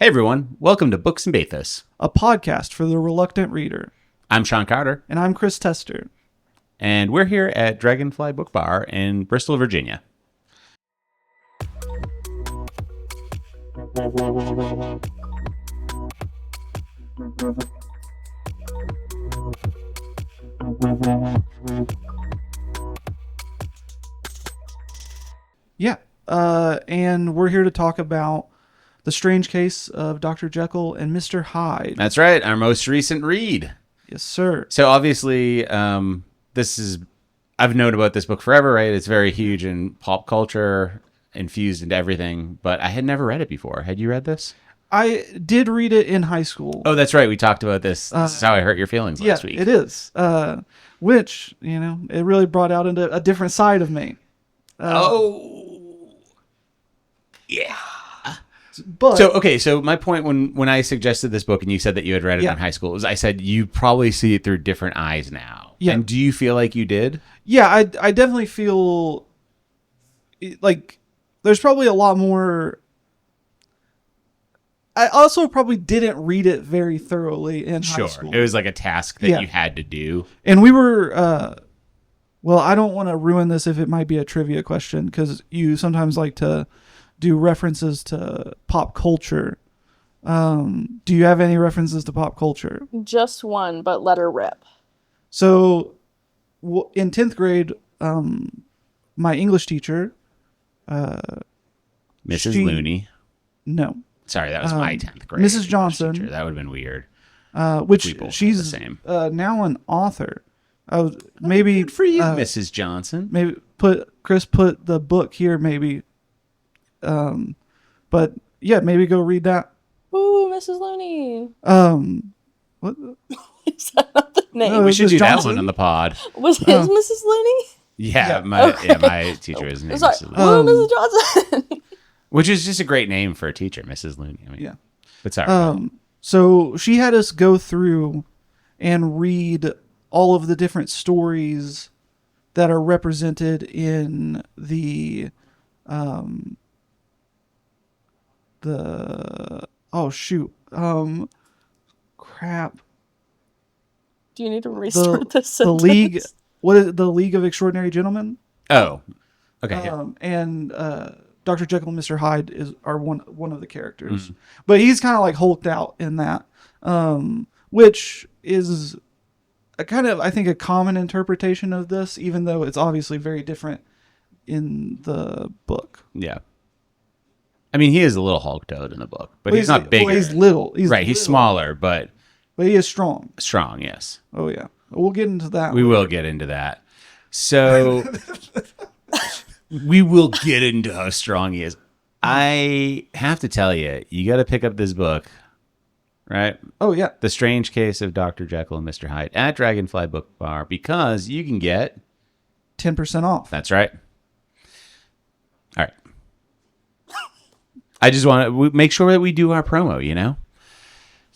Hey everyone, welcome to Books and Bathos. A podcast for the reluctant reader. I'm Shawn Carter. And I'm Chris Tester. And we're here at Dragonfly Book Bar in Bristol, Virginia. Yeah, and we're here to talk about The Strange Case of Dr. Jekyll and Mr. Hyde. That's right, our most recent read. Yes, sir. So obviously, I've known about this book forever, right? It's very huge in pop culture, infused into everything, but I had never read it before. Had you read this? I did read it in high school. Oh, that's right. We talked about this. This is how I hurt your feelings last week. Yeah, it is. Which, it really brought out into a different side of me. Yeah. But So my point when I suggested this book and you said that you had read it in high school was I said you probably see it through different eyes now. Yeah. And do you feel like you did? Yeah, I definitely feel like there's probably a lot more. I also probably didn't read it very thoroughly in high school. It was like a task that you had to do. And we were, well, I don't want to ruin this if it might be a trivia question because you sometimes like to do references to pop culture. Do you have any references to pop culture? Just one, but let her rip. So in 10th grade, my English teacher, Mrs. Looney. No. Sorry, that was my 10th grade. Mrs. Johnson. Teacher. That would have been weird. Which she's now an author. Maybe good for you, Mrs. Johnson. Maybe put the book here, maybe. But yeah, maybe go read that. Ooh, Mrs. Looney. What? Is that not the name? No, We should Mrs. do Johnson? that one on the pod. Was his Mrs. Looney? Yeah, Yeah. my teacher is named Sorry. Mrs. Looney. Ooh, Mrs. Johnson. Which is just a great name for a teacher, Mrs. Looney. I mean, Yeah. But sorry. So she had us go through and read all of the different stories that are represented in the crap. Do you need to restart this The sentence? League. What is it? The League of Extraordinary Gentlemen? Oh. Okay. Yeah. And Dr. Jekyll and Mr. Hyde are one of the characters, but he's kind of like hulked out in that, which is a kind of, I think, a common interpretation of this, even though it's obviously very different in the book. Yeah. I mean, he is a little Hulk toad in the book, but he's not bigger. Well, he's little. He's little, smaller, but he is strong. Strong, yes. Oh yeah, we'll get into that. We will get into that. So we will get into how strong he is. I have to tell you, you got to pick up this book, right? Oh yeah, The Strange Case of Dr. Jekyll and Mr. Hyde at Dragonfly Book Bar because you can get 10% off. That's right. All right. I just want to make sure that we do our promo,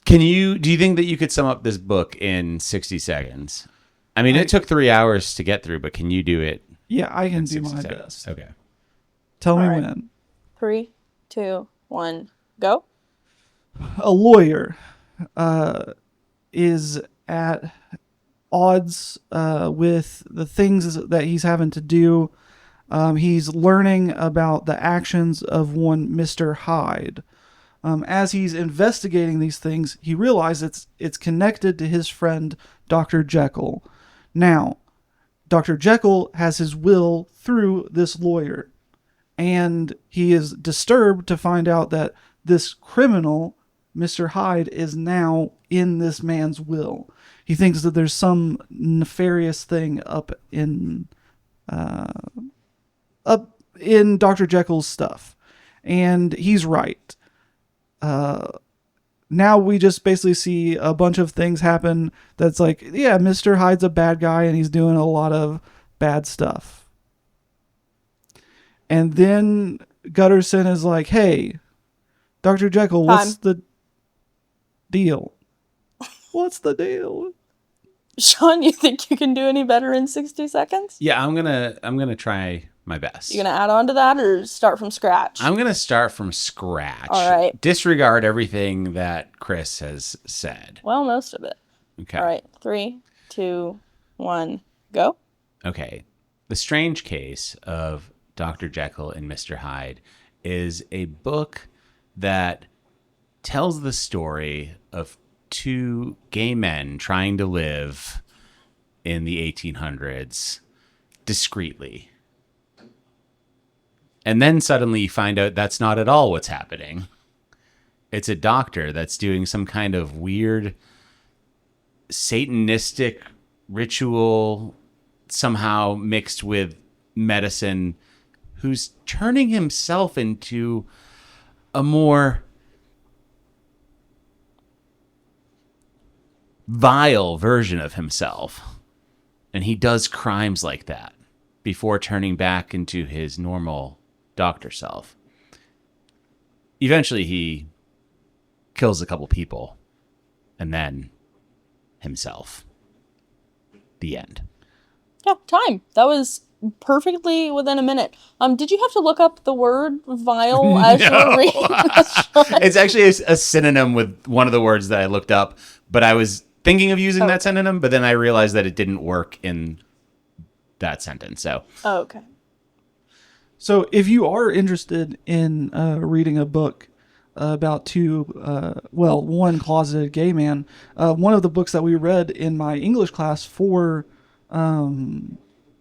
Do you think that you could sum up this book in 60 seconds? I mean, it took 3 hours to get through, but can you do it? Yeah, I can do 60 my seconds? best. Okay. Tell me All right. when. 3, 2, 1, go. A lawyer is at odds with the things that he's having to do. He's learning about the actions of one Mr. Hyde. As he's investigating these things, he realizes it's connected to his friend Dr. Jekyll. Now, Dr. Jekyll has his will through this lawyer, and he is disturbed to find out that this criminal, Mr. Hyde, is now in this man's will. He thinks that there's some nefarious thing up in Dr. Jekyll's stuff, and he's right. Now we just basically see a bunch of things happen that's like, yeah, Mr. Hyde's a bad guy and he's doing a lot of bad stuff. And then Gutterson is like, hey, Dr. Jekyll, what's the deal? What's the deal? Shawn, you think you can do any better in 60 seconds? Yeah, I'm gonna try my best. You gonna add on to that or start from scratch? I'm going to start from scratch. All right. Disregard everything that Chris has said. Well, most of it. Okay. All right. 3, 2, 1, go. Okay. The Strange Case of Dr. Jekyll and Mr. Hyde is a book that tells the story of two gay men trying to live in the 1800s discreetly. And then suddenly you find out that's not at all what's happening. It's a doctor that's doing some kind of weird Satanistic ritual somehow mixed with medicine, who's turning himself into a more vile version of himself. And he does crimes like that before turning back into his normal doctor self. Eventually he kills a couple people and then himself. The end. Yeah, time. That was perfectly within a minute. Did you have to look up the word vile as you were reading this? It's actually a synonym with one of the words that I looked up, but I was thinking of using that synonym, but then I realized that it didn't work in that sentence. So, Okay. So if you are interested in reading a book about one closeted gay man, one of the books that we read in my English class for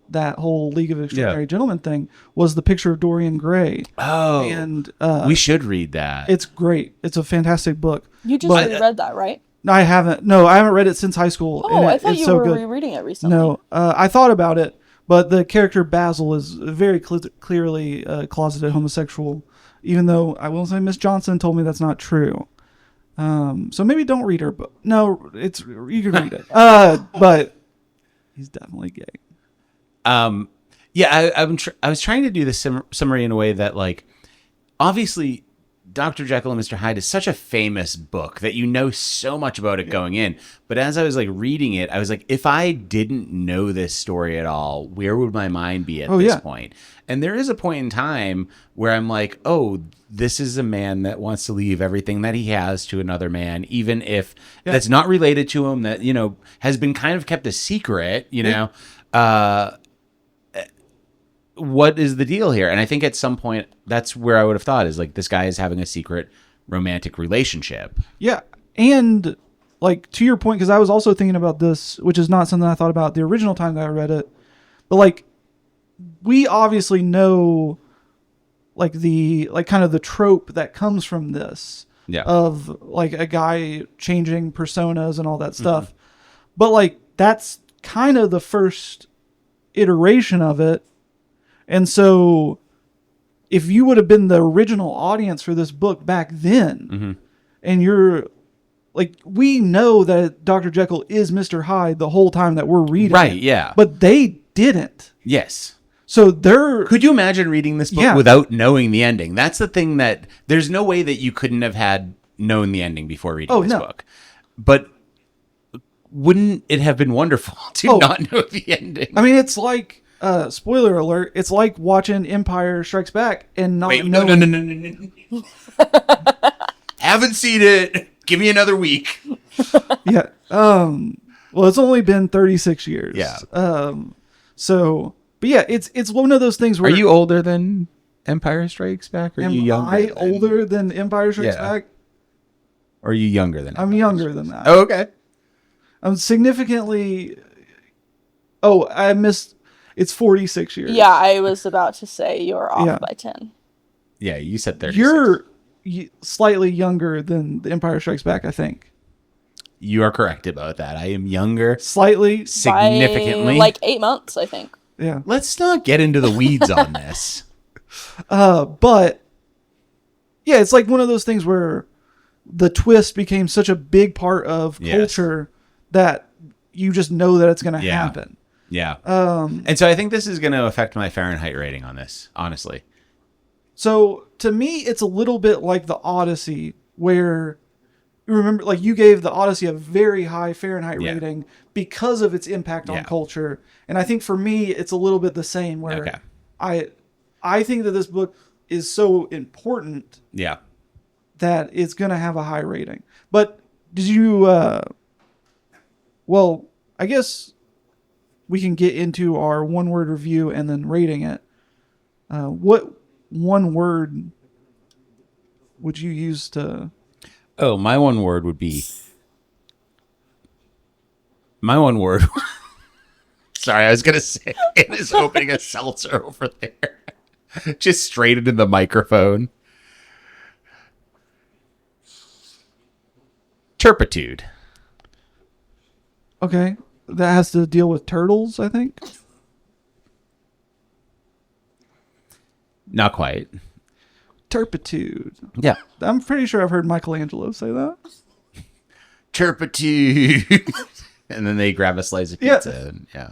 that whole League of Extraordinary Gentlemen thing was The Picture of Dorian Gray. oh, And we should read that. it's great. It's a fantastic book. You just reread that, right? I haven't. No, I haven't read it since high school. Oh, and I thought it's you so were good. rereading it recently. No, I thought about it, but the character Basil is very clearly closeted homosexual, even though I will say Miss Johnson told me that's not true. So maybe don't read her book. No, you can read it. But he's definitely gay. Yeah, I was trying to do this summary in a way that, like, obviously Dr. Jekyll and Mr. Hyde is such a famous book that you know so much about it going in. But as I was like reading it, I was like, if I didn't know this story at all, where would my mind be at this point? And there is a point in time where I'm like, oh, this is a man that wants to leave everything that he has to another man, even if that's not related to him, that, you know, has been kind of kept a secret, you know. What is the deal here? And I think at some point that's where I would have thought is like, this guy is having a secret romantic relationship. Yeah. And like, to your point, because I was also thinking about this, which is not something I thought about the original time that I read it, but like, we obviously know like kind of the trope that comes from this of like a guy changing personas and all that stuff. But like, that's kind of the first iteration of it. And so if you would have been the original audience for this book back then, and you're like, we know that Dr. Jekyll is Mr. Hyde the whole time that we're reading it. Yeah. But they didn't. Yes. So could you imagine reading this book without knowing the ending? That's the thing, that there's no way that you couldn't have had known the ending before reading this book. But wouldn't it have been wonderful to not know the ending? I mean, it's like, spoiler alert, it's like watching Empire Strikes Back and not knowing. No. Haven't seen it. Give me another week. Yeah. Well, it's only been 36 years. Yeah. But yeah, it's one of those things where. Are you older than Empire Strikes Back? Or are you younger? Am I older than Empire Strikes Back? Or are you younger than I'm younger than that. Oh, okay. I'm significantly. Oh, I missed. It's 46 years. Yeah, I was about to say you're off by 10. Yeah, you said 36. You're slightly younger than The Empire Strikes Back, I think. You are correct about that. I am younger. Slightly. Significantly. By like 8 months, I think. Yeah. Let's not get into the weeds on this. But yeah, it's like one of those things where the twist became such a big part of culture that you just know that it's going to happen. Yeah. And so I think this is going to affect my Fahrenheit rating on this, honestly. So to me, it's a little bit like the Odyssey, where you remember, like, you gave the Odyssey a very high Fahrenheit rating because of its impact on culture. And I think for me, it's a little bit the same, where I think that this book is so important Yeah. that it's going to have a high rating. But did you, well, I guess we can get into our one word review and then rating it. What one word would you use to... Oh, my one word would be... My one word... Sorry, I was going to say it is opening a seltzer over there. Just straight into the microphone. Turpitude. Okay. That has to deal with turtles, I think. Not quite. Turpitude. Yeah. I'm pretty sure I've heard Michelangelo say that. Turpitude. And then they grab a slice of pizza. Yeah.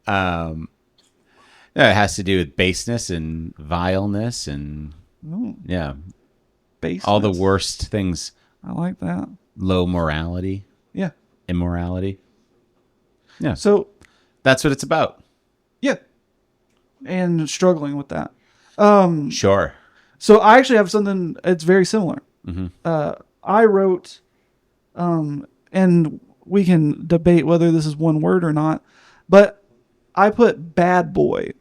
And, yeah, it has to do with baseness and vileness and yeah, Baseness. all the worst things. I like that. Low morality, Yeah. immorality. Yeah, So, that's what it's about. yeah. And struggling with that. Sure. So I actually have something, it's very similar. Mm-hmm. I wrote, and we can debate whether this is one word or not, but I put bad boy.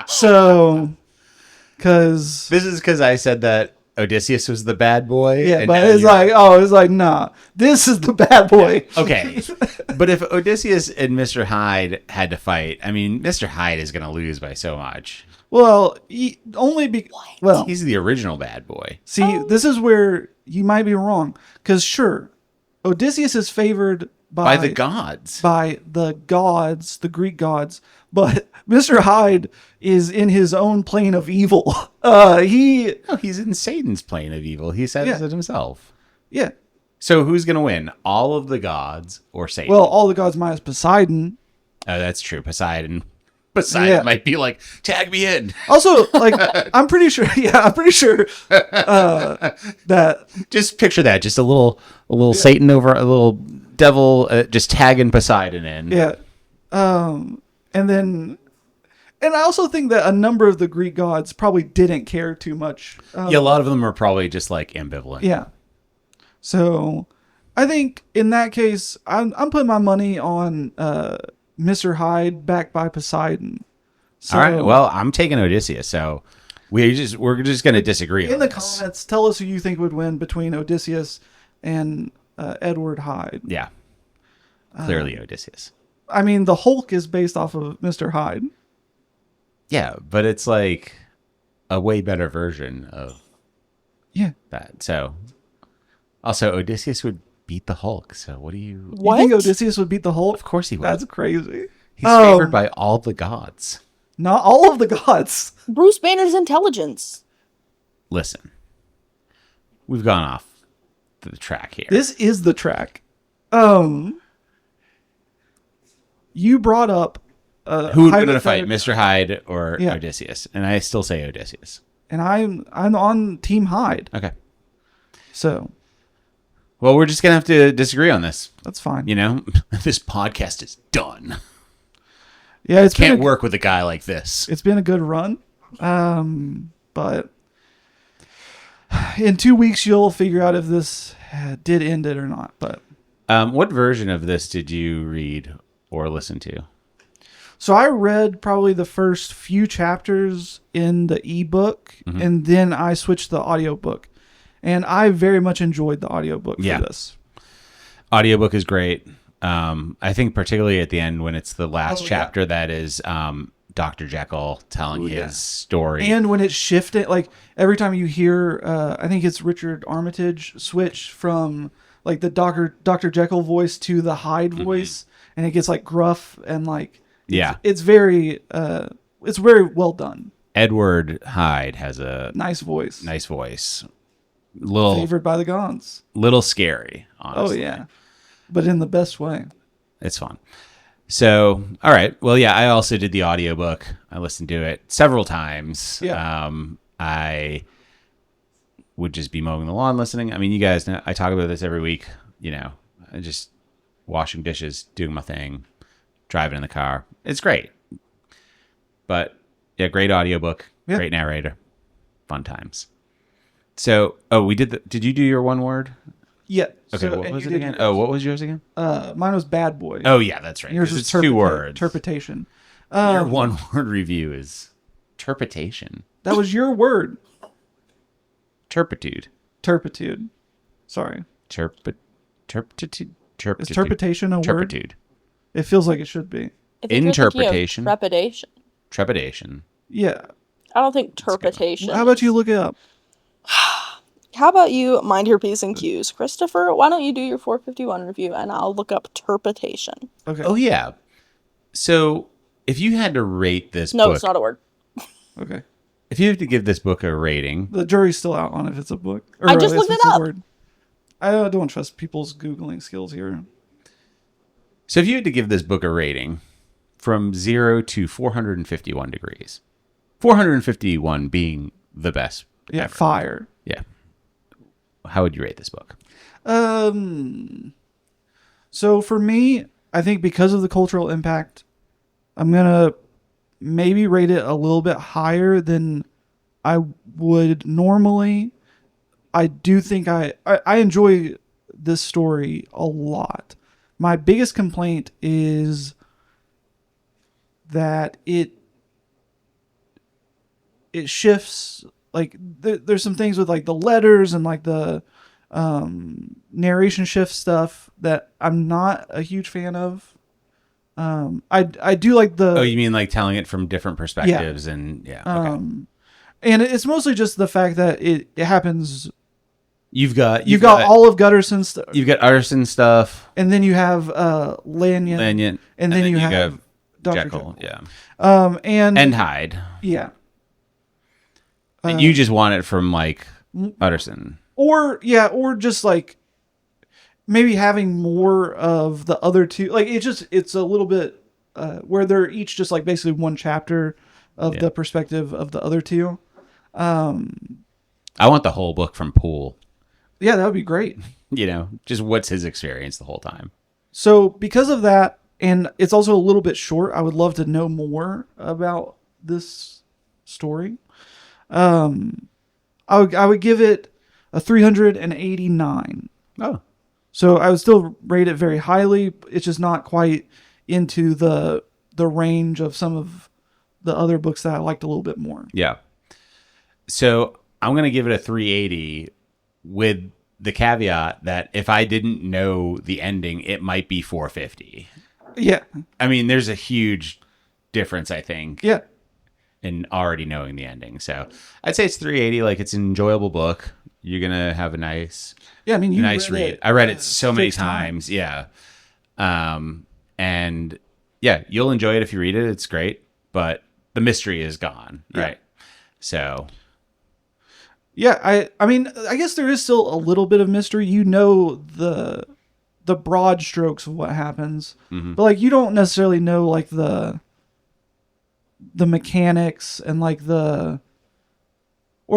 So, because... This is because I said that Odysseus was the bad boy. Yeah, and but now it's you're- like, nah, this is the bad boy. Okay. But if Odysseus and Mr. Hyde had to fight, I mean, Mr. Hyde is going to lose by so much. Well, well, He's the original bad boy. see, this is where you might be wrong. Because sure, Odysseus is favored By the gods. by the gods, the Greek gods, but Mr. Hyde is in his own plane of evil. No, he's in Satan's plane of evil. He says Yeah. it himself. Yeah. So who's going to win? All of the gods or Satan? Well, all the gods minus Poseidon. Oh, that's true. Poseidon Yeah. might be like, tag me in. Also, like, I'm pretty sure that Just picture that. Just a little Satan over a little devil just tagging Poseidon in. yeah. And I also think that a number of the Greek gods probably didn't care too much. Yeah, a lot of them are probably just like ambivalent. Yeah. So I think in that case, I'm putting my money on Mr. Hyde backed by Poseidon. So All right. Well, I'm taking Odysseus, so we're just going to disagree. in on the this. comments, tell us who you think would win between Odysseus and Edward Hyde. Yeah. Clearly Odysseus. I mean, the Hulk is based off of Mr. Hyde. Yeah, but it's like a way better version of Yeah. that. So, also Odysseus would beat the Hulk. So, what do you? What? You think Odysseus would beat the Hulk? Of course he would. That's crazy. He's favored by all the gods. Not all of the gods. Bruce Banner's intelligence. Listen, we've gone off the track here. This is the track. You brought up Who would win in a fight, hypothetical- Mr. Hyde or Yeah. Odysseus? And I still say Odysseus. and I'm on Team Hyde. Okay. So Well, we're just gonna have to disagree on this. that's fine. You know, this podcast is done. Yeah, it's Can't been work with a guy like this. It's been a good run. But in 2 weeks you'll figure out if this did end it or not. But What version of this did you read or listen to? so I read probably the first few chapters in the ebook, and then I switched to the audiobook. And I very much enjoyed the audiobook Yeah. for this. Audiobook is great. I think particularly at the end when it's the last Oh, yeah. chapter that is Dr. Jekyll telling yeah. his story. And when it shifted, like every time you hear, I think it's Richard Armitage switch from like the Dr. Jekyll voice to the Hyde voice, and it gets like gruff and like Yeah. it's very well done. Edward Hyde has a Nice voice. nice voice. Little Favored by the gods. scary, honestly. Oh yeah, but in the best way. It's fun. So, all right. Well, yeah, I also did the audiobook. I listened to it several times. Yeah. I would just be mowing the lawn listening. I mean, you guys know I talk about this every week, you know. I just washing dishes, doing my thing, driving in the car. It's great. But yeah, great audiobook, Yeah. great narrator, fun times. So, did you do your one word? Yeah. Okay, So- what and was you it did again? yours. Oh, what was yours again? Mine was Bad Boy. Oh, yeah, that's right. And yours 'cause was it's 2 words. Interpretation. Your one word review is turpitation. That was your word. Turpitude. Turpitude. Sorry. Turpitude. Is turpitation a word? Turpitude. It feels like it should be. I think you're thinking of Interpretation. Trepidation. Trepidation. Yeah. I don't think turpitation. How about you look it up? How about you mind your P's and Q's? Christopher, why don't you do your 451 review and I'll look up turpitation. Okay. Oh, yeah. So, if you had to rate this No, book... it's not a word. Okay. If you have to give this book a rating... The jury's still out on if it's a book. Or I just if looked it's it a up. word. I don't trust people's Googling skills here. So, if you had to give this book a rating from 0 to 451 degrees, 451 being the best Yeah, ever. fire. Yeah. How would you rate this book? So for me, I think because of the cultural impact, I'm gonna maybe rate it a little bit higher than I would normally. I do think I enjoy this story a lot. My biggest complaint is that it shifts, like there's some things with like the letters and like the narration shift stuff that I'm not a huge fan of. I do like the Oh, you mean like telling it from different perspectives and yeah. Okay. and it's mostly just the fact that it happens. You've got all of Gutterson's stuff, You've got Utterson stuff, and then you have Lanyon, Lanyon, and then you have Dr. Jekyll, yeah, and Hyde. yeah, And you just want it from like Utterson. or just like maybe having more of the other two. Like it's a little bit where they're each just like basically one chapter of the perspective of the other two. I want the whole book from Poole. Yeah, that would be great. You know, just what's his experience the whole time. So because of that, and it's also a little bit short, I would love to know more about this story. I would give it a 389. Oh, So I would still rate it very highly. It's just not quite into the range of some of the other books that I liked a little bit more. yeah. So I'm going to give it a 380 with the caveat that if I didn't know the ending, it might be 450. Yeah. I mean, there's a huge difference, I think, Yeah. in already knowing the ending. So I'd say it's 380. Like, it's an enjoyable book. You're going to have a nice Yeah. I mean, you read. it, I read it so many 6 times. Yeah. And yeah, you'll enjoy it if you read it. It's great. But the mystery is gone. Yeah. Right. So Yeah, I mean, I guess there is still a little bit of mystery. You know the broad strokes of what happens, but like you don't necessarily know like the mechanics and like or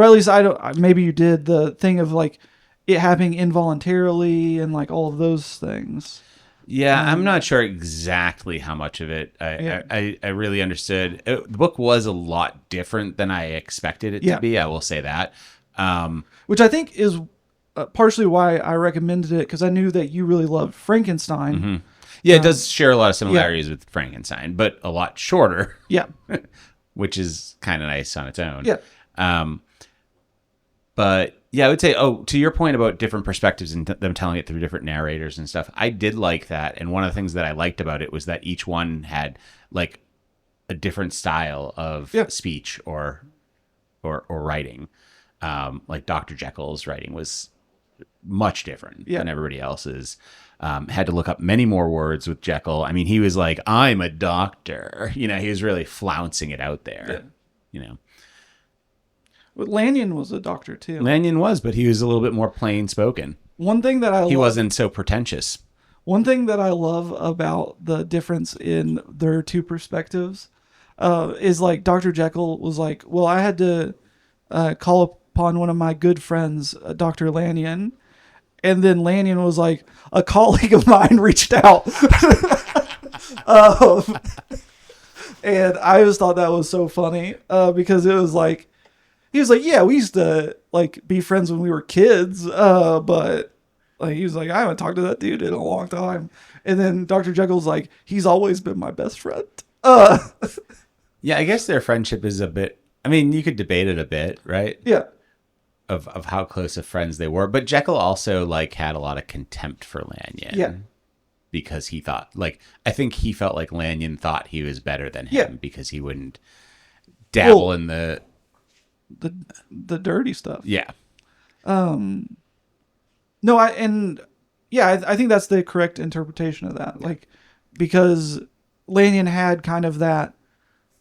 at least I don't. Maybe you did the thing of like it happening involuntarily and like all of those things. yeah, I'm not sure exactly how much of it I really understood. The book was a lot different than I expected it to be. I will say that. Which I think is partially why I recommended it, because I knew that you really loved Frankenstein. Yeah, it does share a lot of similarities with Frankenstein, but a lot shorter, Yeah. which is kind of nice on its own. Yeah. But yeah, I would say, to your point about different perspectives and them telling it through different narrators and stuff, I did like that. And one of the things that I liked about it was that each one had like a different style of speech or writing. Like Dr. Jekyll's writing was much different than everybody else's. Had to look up many more words with Jekyll. I mean, he was like, I'm a doctor. You know, he was really flouncing it out there, you know. But Lanyon was a doctor too. Lanyon was, but he was a little bit more plain spoken. One thing that He wasn't so pretentious. One thing that I love about the difference in their two perspectives is like Dr. Jekyll was like, well, I had to call upon one of my good friends, Dr. Lanyon. And then Lanyon was like, a colleague of mine reached out. And I just thought that was so funny because it was like, he was like, yeah, we used to like be friends when we were kids, but like he was like, I haven't talked to that dude in a long time. And then Dr. Jekyll's like, he's always been my best friend. Yeah, I guess their friendship is a bit. I mean, you could debate it a bit, right? Yeah. Of how close of friends they were, but Jekyll also like had a lot of contempt for Lanyon. Yeah. Because he thought, like, I think he felt like Lanyon thought he was better than him because he wouldn't dabble in the dirty stuff. Yeah. No, I think that's the correct interpretation of that. Like, because Lanyon had kind of that,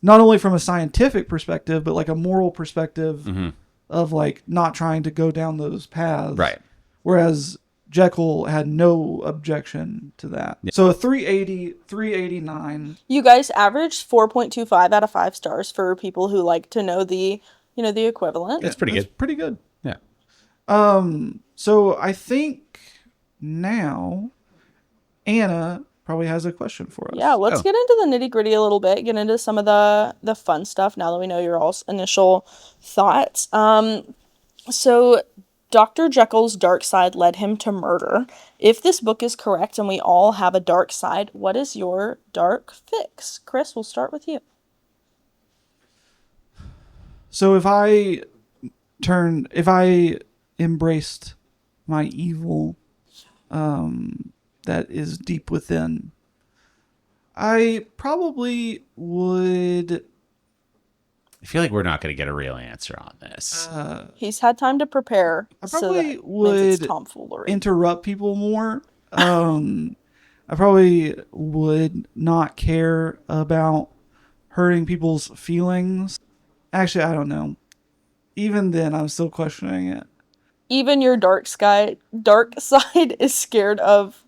not only from a scientific perspective, but like a moral perspective of like not trying to go down those paths. Right. Whereas Jekyll had no objection to that. Yeah. So a 380, 389. You guys averaged 4.25 out of 5 stars for people who like to know the equivalent. It's pretty good. Pretty good. Yeah. So I think now Anna probably has a question for us. Yeah, let's get into the nitty-gritty a little bit, get into some of the fun stuff now that we know your all's initial thoughts. So Dr. Jekyll's dark side led him to murder. If this book is correct and we all have a dark side, what is your dark fix? Chris, we'll start with you. So if I embraced my evil that is deep within, I probably would... I feel like we're not going to get a real answer on this. He's had time to prepare. I probably so would tomfoolery. interrupt people more. I probably would not care about hurting people's feelings. Actually, I don't know. Even then, I'm still questioning it. Even your dark side is scared of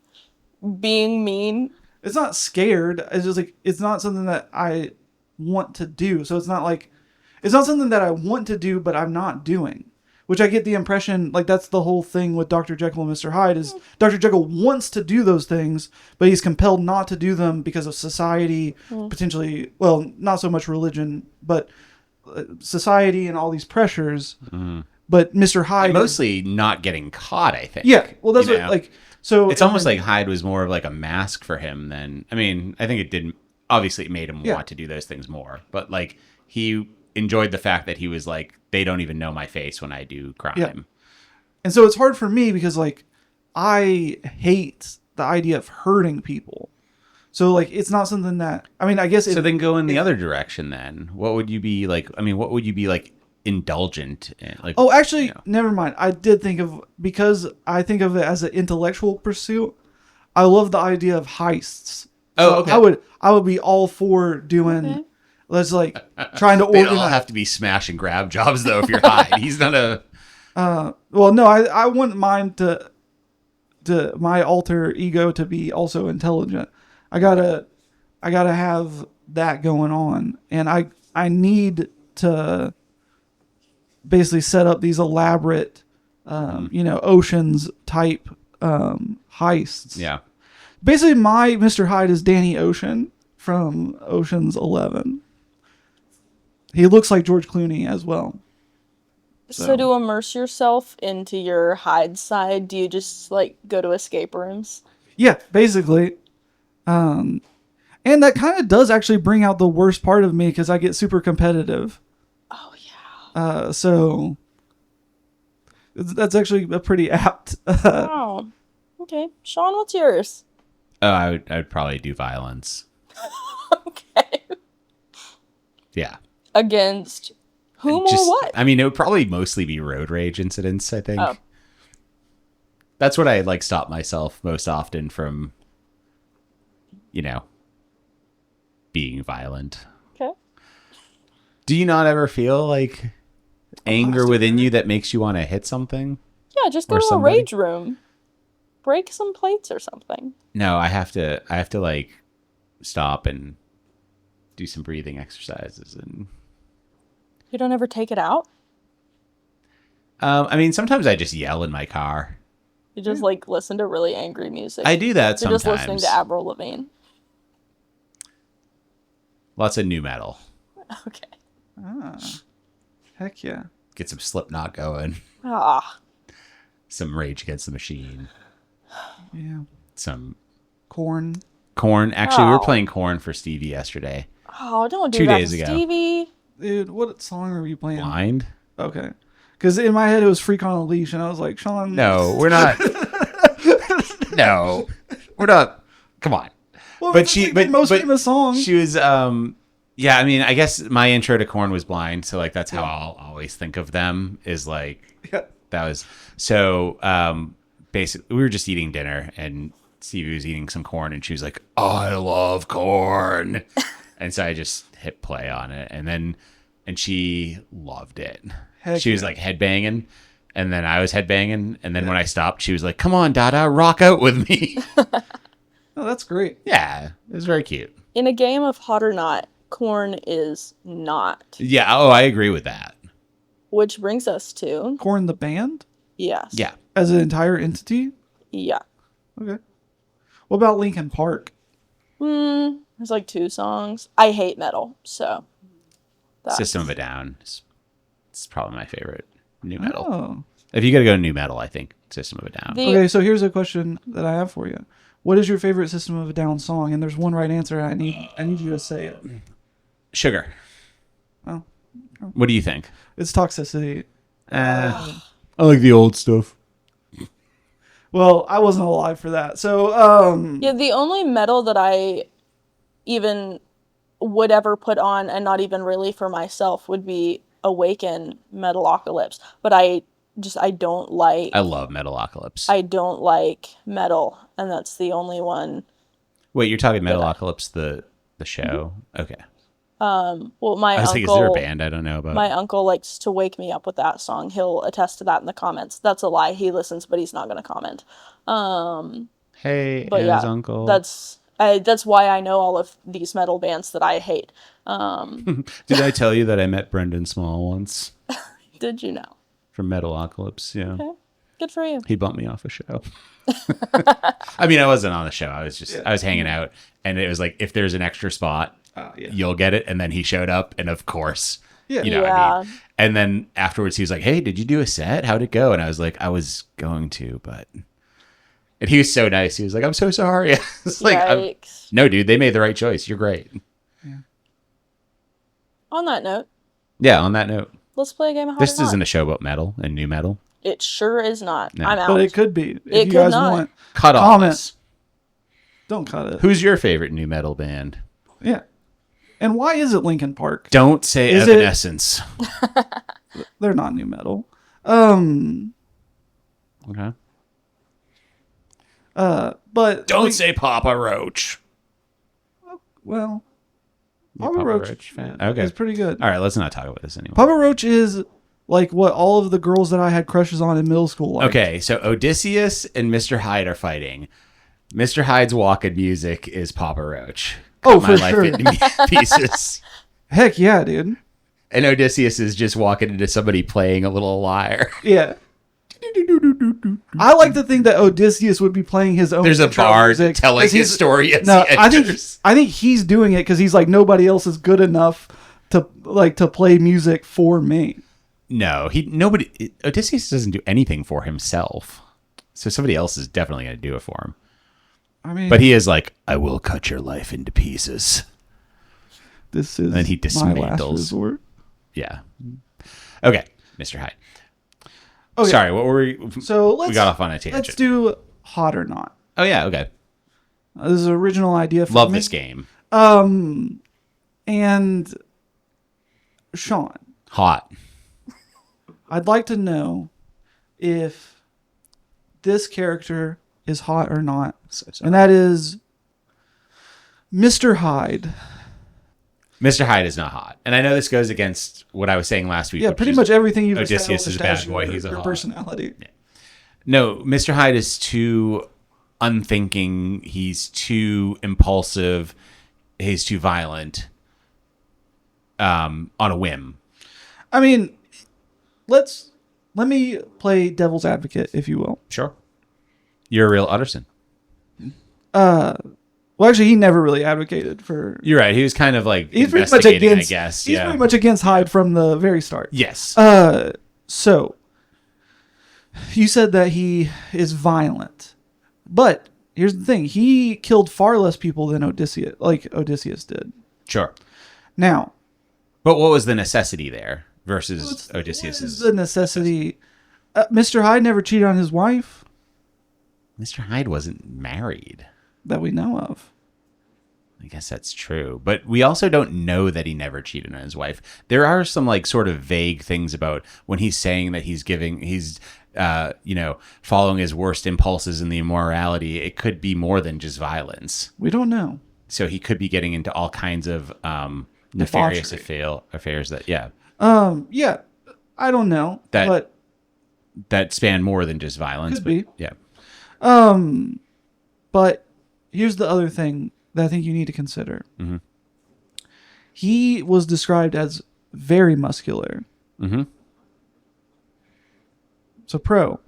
being mean. It's not scared. It's just like, it's not something that I want to do. So it's not something that I want to do, but I'm not doing. Which I get the impression, like that's the whole thing with Dr. Jekyll and Mr. Hyde is Dr. Jekyll wants to do those things, but he's compelled not to do them because of society, potentially, well, not so much religion, but society and all these pressures. But Mr. Hyde... Mostly not getting caught, I think. Yeah, well that's what, like... So it's almost like Hyde was more of like a mask for him than... I mean, I think it didn't... Obviously, it made him want to do those things more. But like, he enjoyed the fact that he was like, they don't even know my face when I do crime. Yeah. And so it's hard for me because like, I hate the idea of hurting people. So like, it's not something that... I mean, I guess... So then go in the other direction then. What would you be like... I mean, what would you be like indulgent in? Like, oh, actually, never mind. I did think of... Because I think of it as an intellectual pursuit, I love the idea of heists. Oh, okay. I would be all for doing... Let's like trying to organize. They all have to be smash and grab jobs though. If you're Hyde, he's not a. Well, no, I wouldn't mind to my alter ego to be also intelligent. I gotta have that going on, and I need to basically set up these elaborate, Ocean's type heists. Yeah. Basically, my Mr. Hyde is Danny Ocean from Ocean's 11. He looks like George Clooney as well. So to immerse yourself into your Hyde side, do you just like go to escape rooms? Yeah, basically. And that kind of does actually bring out the worst part of me because I get super competitive. Oh yeah. So that's actually a pretty apt. Oh, okay. Shawn, what's yours? Oh, I would probably do violence. Okay. Yeah. Against whom or what? I mean, it would probably mostly be road rage incidents, I think. Oh. That's what I like stop myself most often from, being violent. Okay. Do you not ever feel like anger within you that makes you want to hit something? Yeah, just go to a rage room. Break some plates or something. No, I have to like stop and do some breathing exercises and... You don't ever take it out? I mean, sometimes I just yell in my car. You just like listen to really angry music. I do that sometimes. You're just listening to Avril Lavigne. Lots of new metal. Okay. Heck yeah. Get some Slipknot going. Ah. Some Rage Against the Machine. Yeah. Some Corn. Korn. Actually, we were Oh. playing Korn for Stevie yesterday. Oh, don't do 2 that days to ago. Stevie. Dude, what song are you playing? Blind? Okay. Because in my head it was Freak on a Leash, and I was like, Shawn. No, we're not. No, we're not. Come on. Well, But it's she, like but the most but famous song. She was, yeah. I mean, I guess my intro to Korn was Blind, so like that's how I'll always think of them. Is like Yeah. that was so. Basically, we were just eating dinner, and Stevie was eating some corn, and she was like, "I love corn," and so I just hit play on it, and she loved it. Heck She was yeah. like headbanging, and then I was headbanging, and then when I stopped, she was like, "Come on, Dada, rock out with me." Oh, that's great. Yeah, it was very cute. In a game of hot or not, Korn is not. Yeah, oh, I agree with that. Which brings us to Corn the band yes. Yeah. as an entire entity. Yeah. Okay. What about Linkin Park? There's like 2 songs. I hate metal, so that's... System of a Down is it's probably my favorite new metal. Oh. If you got to go new metal, I think System of a Down. The- Okay, so here's a question that I have for you. What is your favorite System of a Down song? And there's one right answer. I need you to say it. Sugar. Oh. What do you think? It's Toxicity. I like the old stuff. Well, I wasn't alive for that. So, Yeah, the only metal that I even would ever put on, and not even really for myself, would be Awaken Metalocalypse. But I don't like I love Metalocalypse. I don't like metal, and that's the only one. Wait, you're talking Metalocalypse, the show? Okay. Well, my I was uncle thinking, is there a band I don't know about? my uncle likes to wake me up with that song. He'll attest to that in the comments. That's a lie. He listens, but he's not going to comment. Hey, But Anna's yeah, uncle. that's why I know all of these metal bands that I hate. Did I tell you that I met Brendan Small once Did you know? from Metalocalypse? Yeah. Okay. Good for you. He bumped me off a show. I mean, I wasn't on the show. I was hanging out, and it was like, if there's an extra spot, yeah. you'll get it. And then he showed up, and of course, Yeah. you know what I Yeah. mean? And then afterwards, he was like, "Hey, did you do a set? How'd it go?" And I was like, "I was going to, but..." And he was so nice. He was like, "I'm so sorry." It's like, Yikes. no, dude, they made the right choice. You're great. On that note, Yeah. On that note, let's play a game of hot this or not. isn't a show about metal and new metal. It sure is not. No. I'm out. But it could be. If It you could guys not. want. Cut off. Comment. This. Don't cut it. Who's your favorite new metal band? Yeah. And why is it Linkin Park? Don't say Is it- Evanescence. They're not new metal. Okay. But Don't like, say Papa Roach. well, You're Papa Roach fan. Okay. is pretty good. All right, let's not talk about this anymore. Papa Roach is like what all of the girls that I had crushes on in middle school liked. Okay, so Odysseus and Mr. Hyde are fighting. Mr. Hyde's walking music is Papa Roach. Oh, Cut for my life sure. into pieces. Heck yeah, dude. And Odysseus is just walking into somebody playing a little lyre. Yeah. I like to think that Odysseus would be playing his own. There's a intro bard music telling 'cause his story as No, he I think enters. he's doing it because he's like nobody else is good enough to play music for me. No, Odysseus doesn't do anything for himself. So somebody else is definitely going to do it for him. I mean, But he is like, "I will cut your life into pieces." this is then he my last dismantles. resort. Yeah. Okay, Mr. Hyde. Okay. Sorry, what were we? So let's got off on a tangent. Let's do hot or not. Oh yeah, okay. This is an original idea for Love me. this game. And Shawn, Hot. I'd like to know if this character is hot or not. So sorry. And that is Mr. Hyde. Mr. Hyde is not hot, and I know this goes against what I was saying last week. Yeah, which pretty is much everything you've Odysseus is a bad established boy. as He's a your hot. personality. No, Mr. Hyde is too unthinking. He's too impulsive. He's too violent. On a whim. I mean, let me play devil's advocate, if you will. Sure. You're a real Utterson. Well, actually, he never really advocated for. You're right. He was kind of like He's pretty much investigating, against. I guess. He's pretty much against Hyde from the very start. Yes. So you said that he is violent, but here's the thing: he killed far less people than Odysseus did. Sure. Now, but what was the necessity there versus what Odysseus's? is the necessity? Mr. Hyde never cheated on his wife Mr. Hyde wasn't married. that we know of. I guess that's true. But we also don't know that he never cheated on his wife. There are some like sort of vague things about when he's saying that he's following his worst impulses in the immorality. It could be more than just violence. We don't know. So he could be getting into all kinds of nefarious Debauchery. affairs that, yeah. Yeah, I don't know. But that span more than just violence. Could be. Yeah. But here's the other thing that I think you need to consider. Mm-hmm. He was described as very muscular. Mm-hmm. So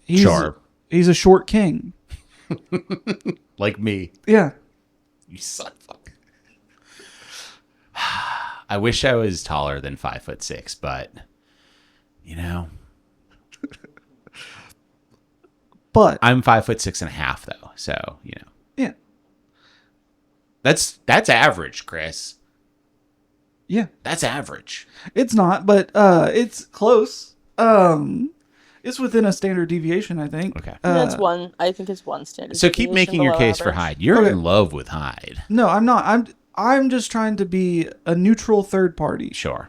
he's a short king. Like me. Yeah. You son of fuck. I wish I was taller than 5'6", but But I'm 5'6.5" though, so yeah, that's average, Chris. yeah, That's average. it's not, but it's close. It's within a standard deviation, I think. Okay. That's one. I think it's one standard. So keep deviation making your below case for average. Hyde. You're Okay. in love with Hyde. No, I'm not. I'm just trying to be a neutral third party. Sure.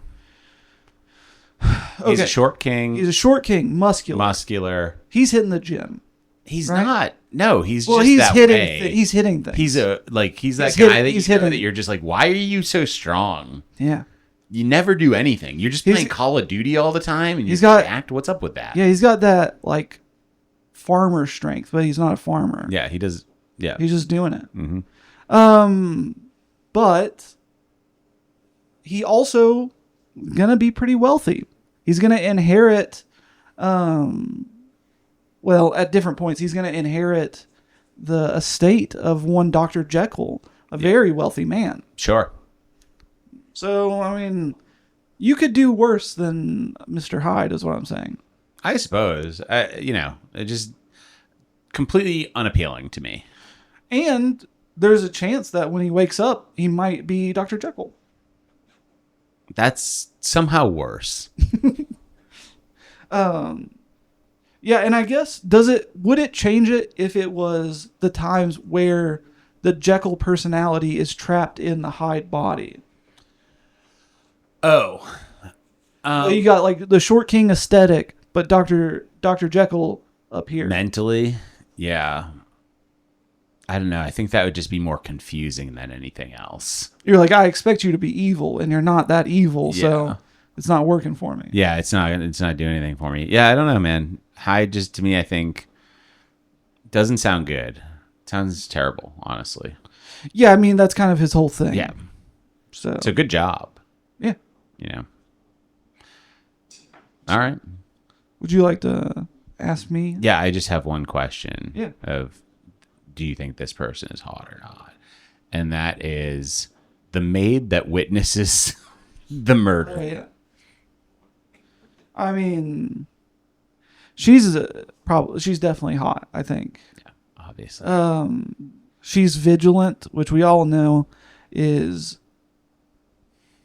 Okay. He's a short king. He's a short king, muscular. He's hitting the gym. He's right? not. No, he's Well, just he's that hitting. way. He's hitting things. He's that He's guy hitting- that he's you know hitting- that you're just like, why are you so strong? yeah. You never do anything. You're just He's- playing Call of Duty all the time, and He's you're got- jacked. What's up with that? Yeah, he's got that like farmer strength, but he's not a farmer. Yeah, he does. Yeah. He's just doing it. Mm-hmm. But he also gonna be pretty wealthy. He's gonna inherit. Well, at different points, he's gonna inherit the estate of one Dr. Jekyll, a very wealthy man. Sure. So, I mean, you could do worse than Mr. Hyde, is what I'm saying. I suppose. It just completely unappealing to me. And there's a chance that when he wakes up, he might be Dr. Jekyll. That's somehow worse. Yeah, and I guess would it change it if it was the times where the Jekyll personality is trapped in the Hyde body? Oh. You got like the short king aesthetic, but Dr. Jekyll up here. Mentally, yeah. I don't know. I think that would just be more confusing than anything else. You're like, I expect you to be evil, and you're not that evil, Yeah. so it's not working for me. Yeah, it's not doing anything for me. Yeah, I don't know, man. Hyde just to me, I think, doesn't sound good. It sounds terrible, honestly. Yeah, I mean that's kind of his whole thing. Yeah. So Good job. yeah. All right. Would you like to ask me? Yeah, I just have one question. Yeah. Of, do you think this person is hot or not? And that is the maid that witnesses the murder. Oh, yeah. I mean, she's definitely hot, I think. Yeah, obviously. She's vigilant, which we all know is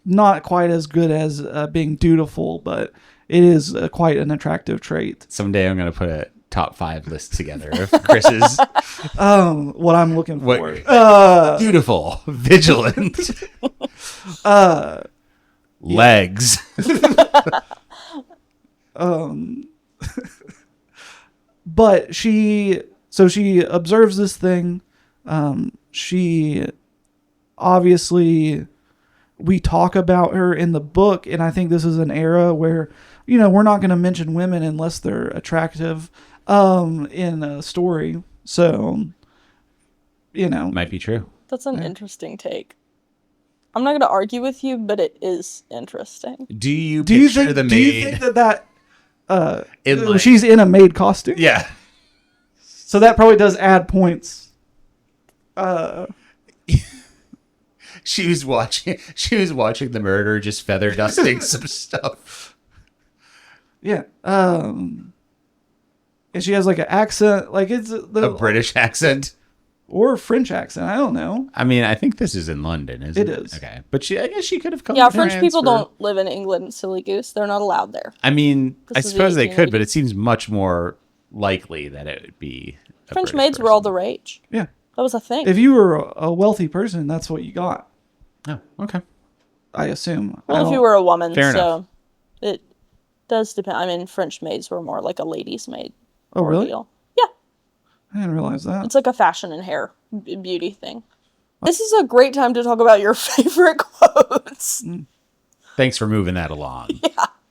not quite as good as being dutiful, but it is quite an attractive trait. Someday I'm going to put a top 5 list together of Chris's What I'm looking for. beautiful, vigilant, legs. But she observes this thing. She obviously, we talk about her in the book, and I think this is an era where, we're not going to mention women unless they're attractive in a story. So, Might be true. That's an interesting take. I'm not going to argue with you, but it is interesting. Do you do you picture think the maid? do you think that in, like- she's in a maid costume? Yeah. So that probably does add points. She was watching the murder, just feather dusting some stuff. Yeah. And she has like an accent, like it's A British accent. or French accent. I don't know. I mean, I think this is in London, isn't it? It is. Okay. But I guess she could have come Yeah, to French France people for- don't live in England, silly goose. They're not allowed there. I mean, I This is the suppose they could, 1880s. but it seems much more likely that it would be a French British maids were all person. the rage. Yeah. That was a thing. If you were a wealthy person, that's what you got. Oh, okay. I assume. Well, if you were a woman, Fair so enough. it does depend. I mean, French maids were more like a lady's maid. Oh, really? Ordeal. Yeah, I didn't realize that. it's like a fashion and hair beauty thing. This is a great time to talk about your favorite quotes. Thanks for moving that along.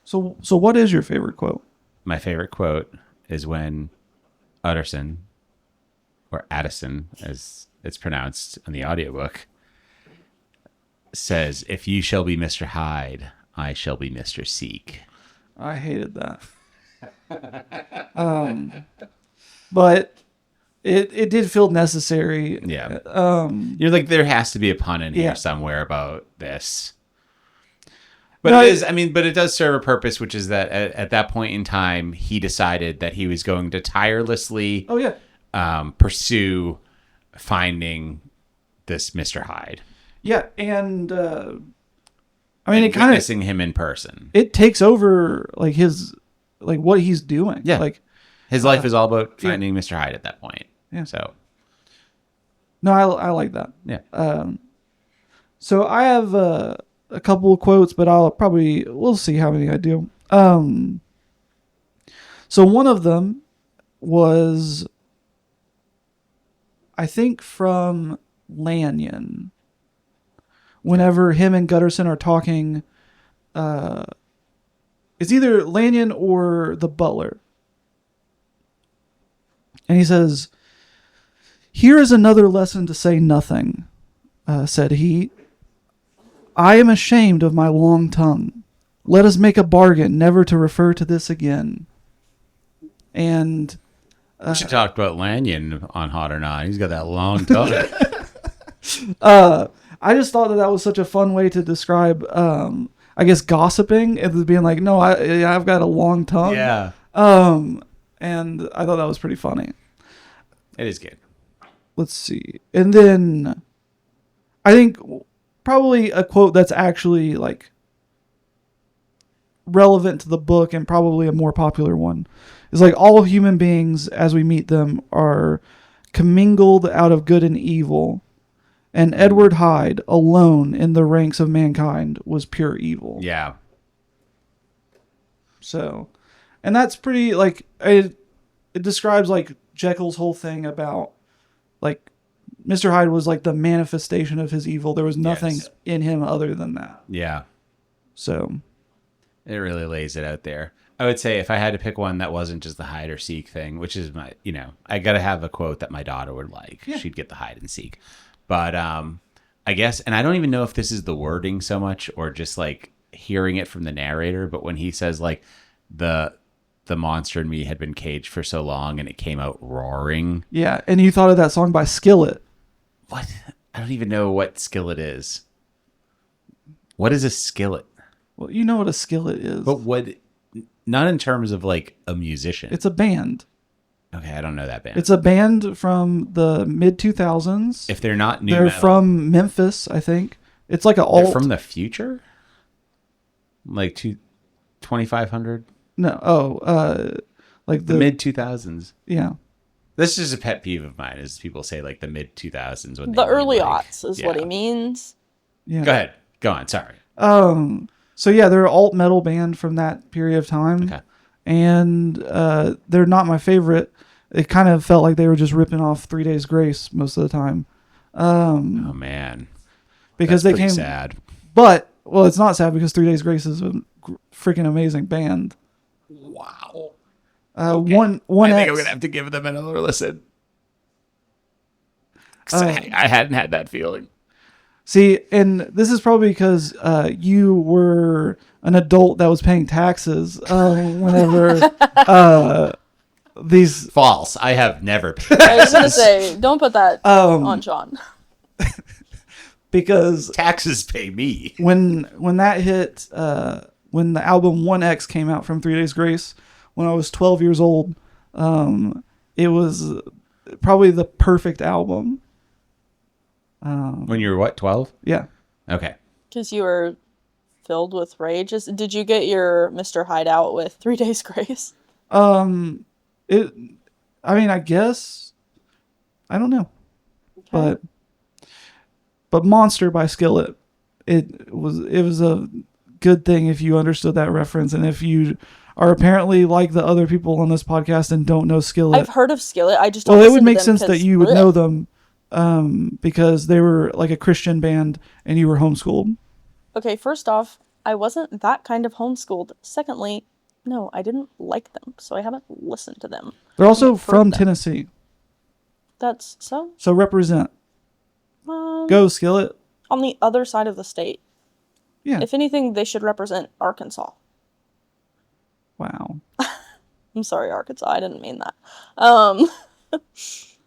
So what is your favorite quote? My favorite quote is when Utterson, or Addison, as it's pronounced in the audiobook, says, "If you shall be Mr. Hyde, I shall be Mr. Seek." I hated that. But it did feel necessary. Yeah. You're like, there has to be a pun in Yeah. here somewhere about this. But No, it is, I mean, but it does serve a purpose, which is that at that point in time, he decided that he was going to tirelessly Oh yeah. pursue finding this Mr. Hyde. Yeah, and I mean, it kind of Witnessing him in person. it takes over like his like what he's doing. Yeah. Like His life is all about finding Mr. Hyde at that point. Yeah. So, no, I like that. yeah. So I have a couple of quotes, but we'll see how many I do. So one of them was, I think, from Lanyon. Whenever him and Gutterson are talking, it's either Lanyon or the butler. And he says, "Here is another lesson to say nothing," said he. "I am ashamed of my long tongue. Let us make a bargain never to refer to this again." And We should talk about Lanyon on Hot or Not. He's got that long tongue. I just thought that was such a fun way to describe, I guess, gossiping. It was being like, no, I've got a long tongue. Yeah. And I thought that was pretty funny. It is good. Let's see. And then I think probably a quote that's actually like relevant to the book and probably a more popular one is like, "All human beings as we meet them are commingled out of good and evil. And Edward Hyde, alone in the ranks of mankind, was pure evil." Yeah. So, and that's pretty, like, it describes, like, Jekyll's whole thing about, like, Mr. Hyde was, like, the manifestation of his evil. There was nothing Yes. in him other than that. Yeah. So, It really lays it out there. I would say if I had to pick one that wasn't just the hide or seek thing, which is my, I got to have a quote that my daughter would like. Yeah. She'd get the hide and seek. But I guess, and I don't even know if this is the wording so much or just like hearing it from the narrator, but when he says like the monster in me had been caged for so long and it came out roaring. yeah. And you thought of that song by Skillet. What? I don't even know what skillet is. What is a skillet? Well, you know what a skillet is. But what, not in terms of like a musician. It's a band. Okay, I don't know that band. It's a band from the mid-2000s. If they're not new They're metal, from Memphis, I think. It's like an they're alt. from the future? Like 2500? No, like The mid 2000s. yeah. This is a pet peeve of mine is people say like the mid 2000s when The they mean, early like, aughts is what he yeah. means. Yeah. Go ahead. Go on. Sorry. So yeah, they're an alt metal band from that period of time. Okay. And they're not my favorite. It kind of felt like they were just ripping off 3 Days Grace most of the time. Oh man. Because That's they pretty came sad. But well, it's not sad because 3 Days Grace is a freaking amazing band. Wow. One I think X, I'm gonna have to give them another listen. 'Cause I hadn't had that feeling. See, and this is probably because you were an adult that was paying taxes whenever these. False. I have never paid. I was gonna say, don't put that on Shawn. because Taxes pay me. when that hit, when the album 1X came out from 3 Days Grace, when I was 12 years old, it was probably the perfect album. When you were what, 12? Yeah. Okay. Because you were filled with rage. Did you get your Mr. Hyde out with 3 Days Grace? I guess, I don't know, but Monster by Skillet, it was a good thing if you understood that reference, and if you are apparently like the other people on this podcast and don't know Skillet. I've heard of Skillet. I just don't Well, it listen would to make them sense that 'cause- you would know them, because they were like a Christian band and you were homeschooled. Okay, first off, I wasn't that kind of homeschooled. Secondly, no, I didn't like them, so I haven't listened to them. They're also I've heard from them. Tennessee, That's so. so represent. Um, Go Skillet. on the other side of the state. Yeah. If anything, they should represent Arkansas. Wow. I'm sorry, Arkansas. I didn't mean that.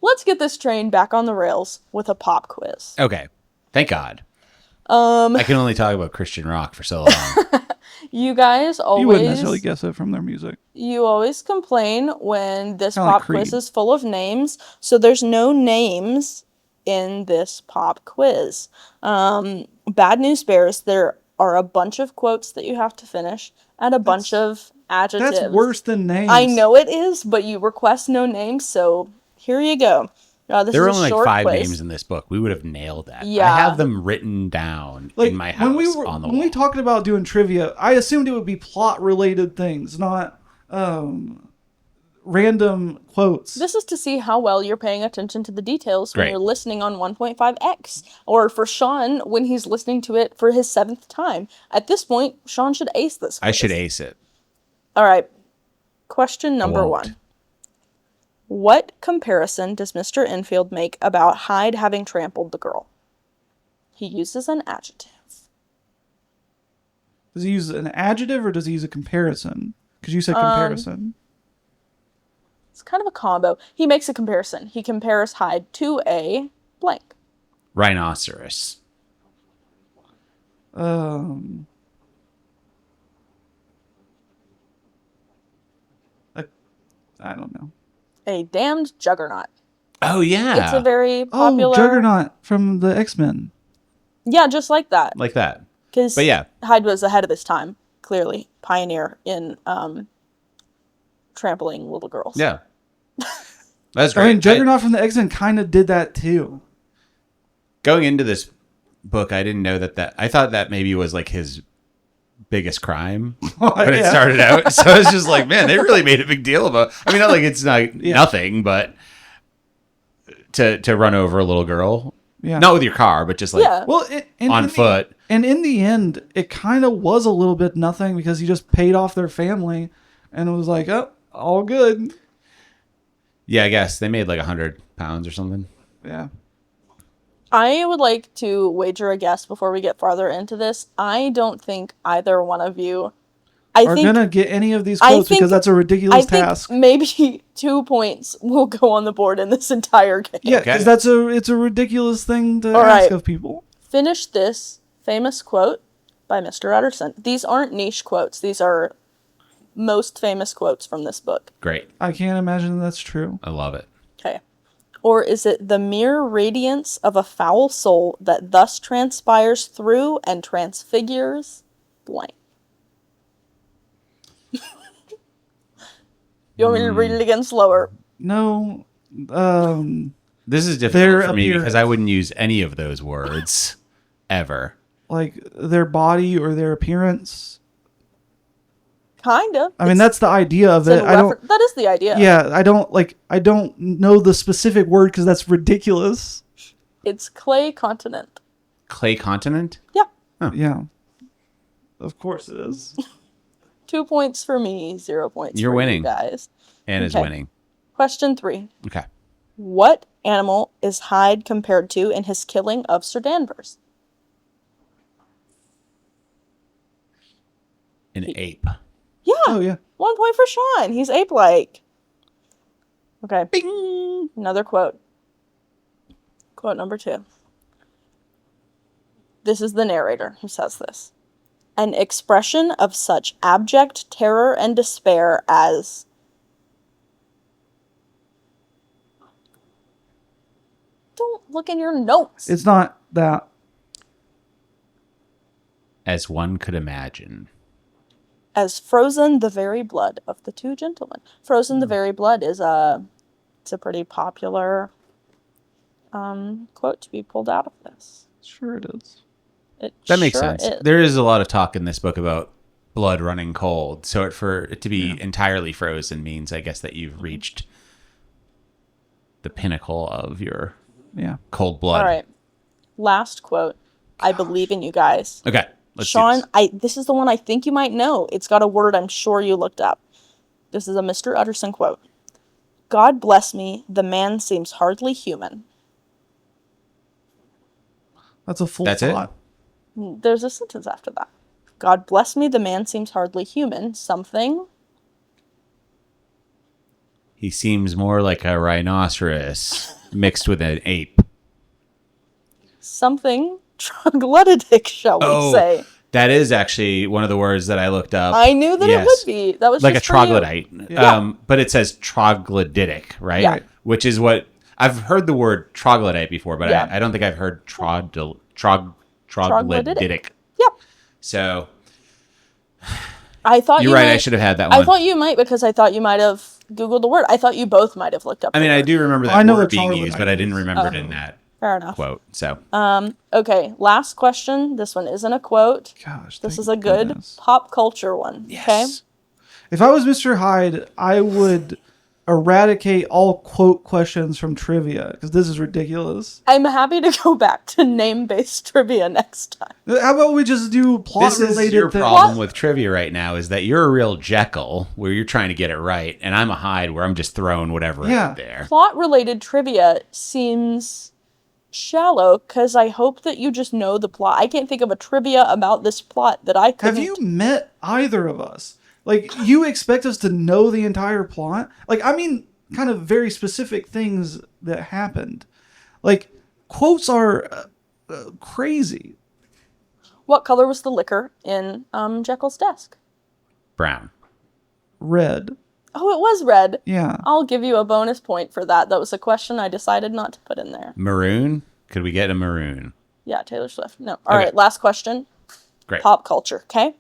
Let's get this train back on the rails with a pop quiz. Okay. Thank God. I can only talk about Christian rock for so long. You guys You wouldn't necessarily always guess it from their music. complain when this Kinda like pop quiz Creed. is full of names, so there's no names in this pop quiz. Bad news bears, there are a bunch of quotes that you have to finish and a bunch of adjectives. That's worse than names. I know it is, but you request no names, so here you go. This There were is a only like short 5 quiz. names in this book. We would have nailed that. Yeah. I have them written down Like, in my house on the when wall. we talked about doing trivia, I assumed it would be plot related things, not random quotes. This is to see how well you're paying attention to the details when Great. you're listening on 1.5x. Or for Shawn, when he's listening to it for his 7th time. At this point, Shawn should ace this I quiz. should ace it. All right. Question number won't. 1. What comparison does Mr. Enfield make about Hyde having trampled the girl? He uses an adjective. Does he use an adjective or does he use a comparison? Because you said comparison. It's kind of a combo. He makes a comparison. He compares Hyde to a blank. Rhinoceros. I don't know. A damned juggernaut. Oh, yeah. It's a very popular... Oh, Juggernaut from the X-Men. Yeah, just like that. Like that. Because But yeah. Hyde was ahead of his time, clearly. Pioneer in trampling little girls. Yeah. That's great. I mean, Juggernaut from the X-Men kind of did that too. Going into this book, I didn't know that I thought that maybe was like his biggest crime when it Yeah. started out. So I was just like, man, they really made a big deal about. I mean, not like it's not nothing, but to run over a little girl, Yeah. not with your car, but just like Yeah. Well, on foot. And in the end, it kind of was a little bit nothing because he just paid off their family, and it was like, oh, all good. Yeah, I guess they made like £100 or something. Yeah. I would like to wager a guess before we get farther into this. I don't think either one of you... Are gonna get any of these quotes because that's a ridiculous task. Maybe 2 points will go on the board in this entire game. Yeah, Okay. because it's a ridiculous thing to All ask right. of people. Finish this famous quote by Mr. Utterson. These aren't niche quotes. These are most famous quotes from this book. Great. I can't imagine that's true. I love it. Okay. Or is it the mere radiance of a foul soul that thus transpires through and transfigures blank? You want me to read it again slower? No, This is Their difficult for me appearance. because I wouldn't use any of those words ever. like their body or their appearance. Kind of. I mean, that's the idea of it. That is the idea. Yeah, I don't know the specific word because that's ridiculous. It's clay continent. Clay continent? Yeah. Yeah, of course it is. 2 points for me, 0 points You're for winning. you guys. And is Okay. winning. Question 3. Okay. What animal is Hyde compared to in his killing of Sir Danvers? An ape. Yeah. Oh yeah. 1 point for Shawn. He's ape-like. Okay. Bing! Another quote. Quote number 2. This is the narrator who says this. An expression of such abject terror and despair as... Don't look in your notes. It's not that. As one could imagine. As frozen the very blood of the two gentlemen. Frozen the very blood is it's a pretty popular quote to be pulled out of this. Sure it is. That makes sure sense. is. There is a lot of talk in this book about blood running cold. So for it to be entirely frozen means, I guess, that you've reached the pinnacle of your cold blood. All right. Last quote. I believe in you guys. Okay. Let's Shawn, do this. this is the one I think you might know. It's got a word I'm sure you looked up. This is a Mr. Utterson quote. God bless me, the man seems hardly human. That's a full That's it? thought. There's a sentence after that. God bless me, the man seems hardly human. Something. He seems more like a rhinoceros mixed with an ape. Something troglodytic, shall we say. That is actually one of the words that I looked up. I knew that it would be. That was like a just for you. troglodyte. Yeah. But it says troglodytic, right? Yeah. Which is what I've heard the word troglodyte before, but Yeah. I don't think I've heard troglodytic. Yeah. So I thought you're you right. might, I should have had that one. I thought you might because I thought you might have Googled the word. I thought you both might have looked up I the mean, I word. do remember that I know word what being troglodyte used, but I didn't is. remember it in that Fair enough. quote. So Okay, last question. This one isn't a quote. Gosh, This thank is a good goodness. pop culture one. Okay. yes. If I was Mr. Hyde, I would eradicate all quote questions from trivia because this is ridiculous. I'm happy to go back to name-based trivia next time. How about we just do plot This is related your things? problem with trivia right now is that you're a real Jekyll where you're trying to get it right, and I'm a Hyde where I'm just throwing whatever Yeah. out there. Plot-related trivia seems shallow because I hope that you just know the plot. I can't think of a trivia about this plot that I couldn't. Have you met either of us? Like, you expect us to know the entire plot? Like, I mean, kind of very specific things that happened. Like, quotes are crazy. What color was the liquor in Jekyll's desk? Brown. Red. Oh, it was red. Yeah. I'll give you a bonus point for that. That was a question I decided not to put in there. Maroon? Could we get a maroon? Yeah, Taylor Swift. No. All Okay. right, last question. Great. Pop culture, okay?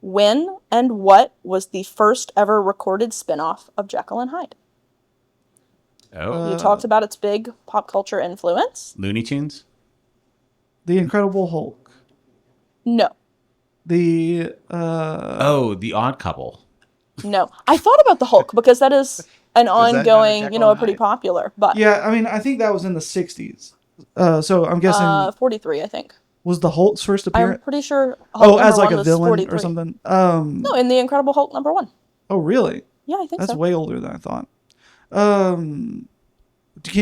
When and what was the first ever recorded spin-off of Jekyll and Hyde? Oh, You talked about its big pop culture influence. Looney Tunes? The Incredible Hulk. No. The, The Odd Couple. No. I thought about the Hulk because that is an not a ongoing, Jekyll a and pretty Hyde? popular, but yeah, I mean, I think that was in the 60s. So I'm guessing, 43, I think. was the Hulk's first I'm appearance? pretty sure Hulk as number like one a was villain 43. or something? No, in the Incredible Hulk number 1. Oh, really? Yeah, I think That's so. way older than I thought. Can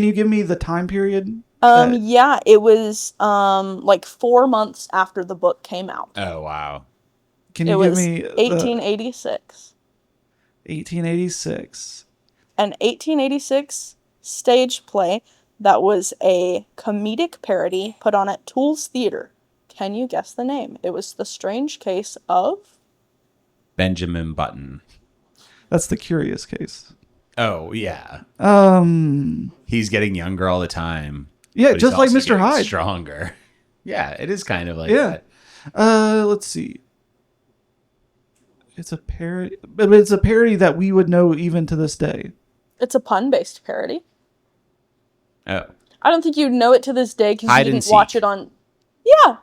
you give me the time period? Yeah, it was like 4 months after the book came out. Oh, wow. Can It you give was me 1886. 1886? An 1886 stage play that was a comedic parody put on at Tools Theater. Can you guess the name? It was The Strange Case of... Benjamin Button. That's the Curious Case. Oh, yeah. Um, He's getting younger all the time. yeah, but he's just like also Mr. getting Hyde. Stronger. Yeah, it is kind of like Yeah. that. Let's see. It's a parody, but it's a parody that we would know even to this day. It's a pun-based parody. Oh. I don't think you'd know it to this day because you Hide and didn't watch Seek. it on... Yeah.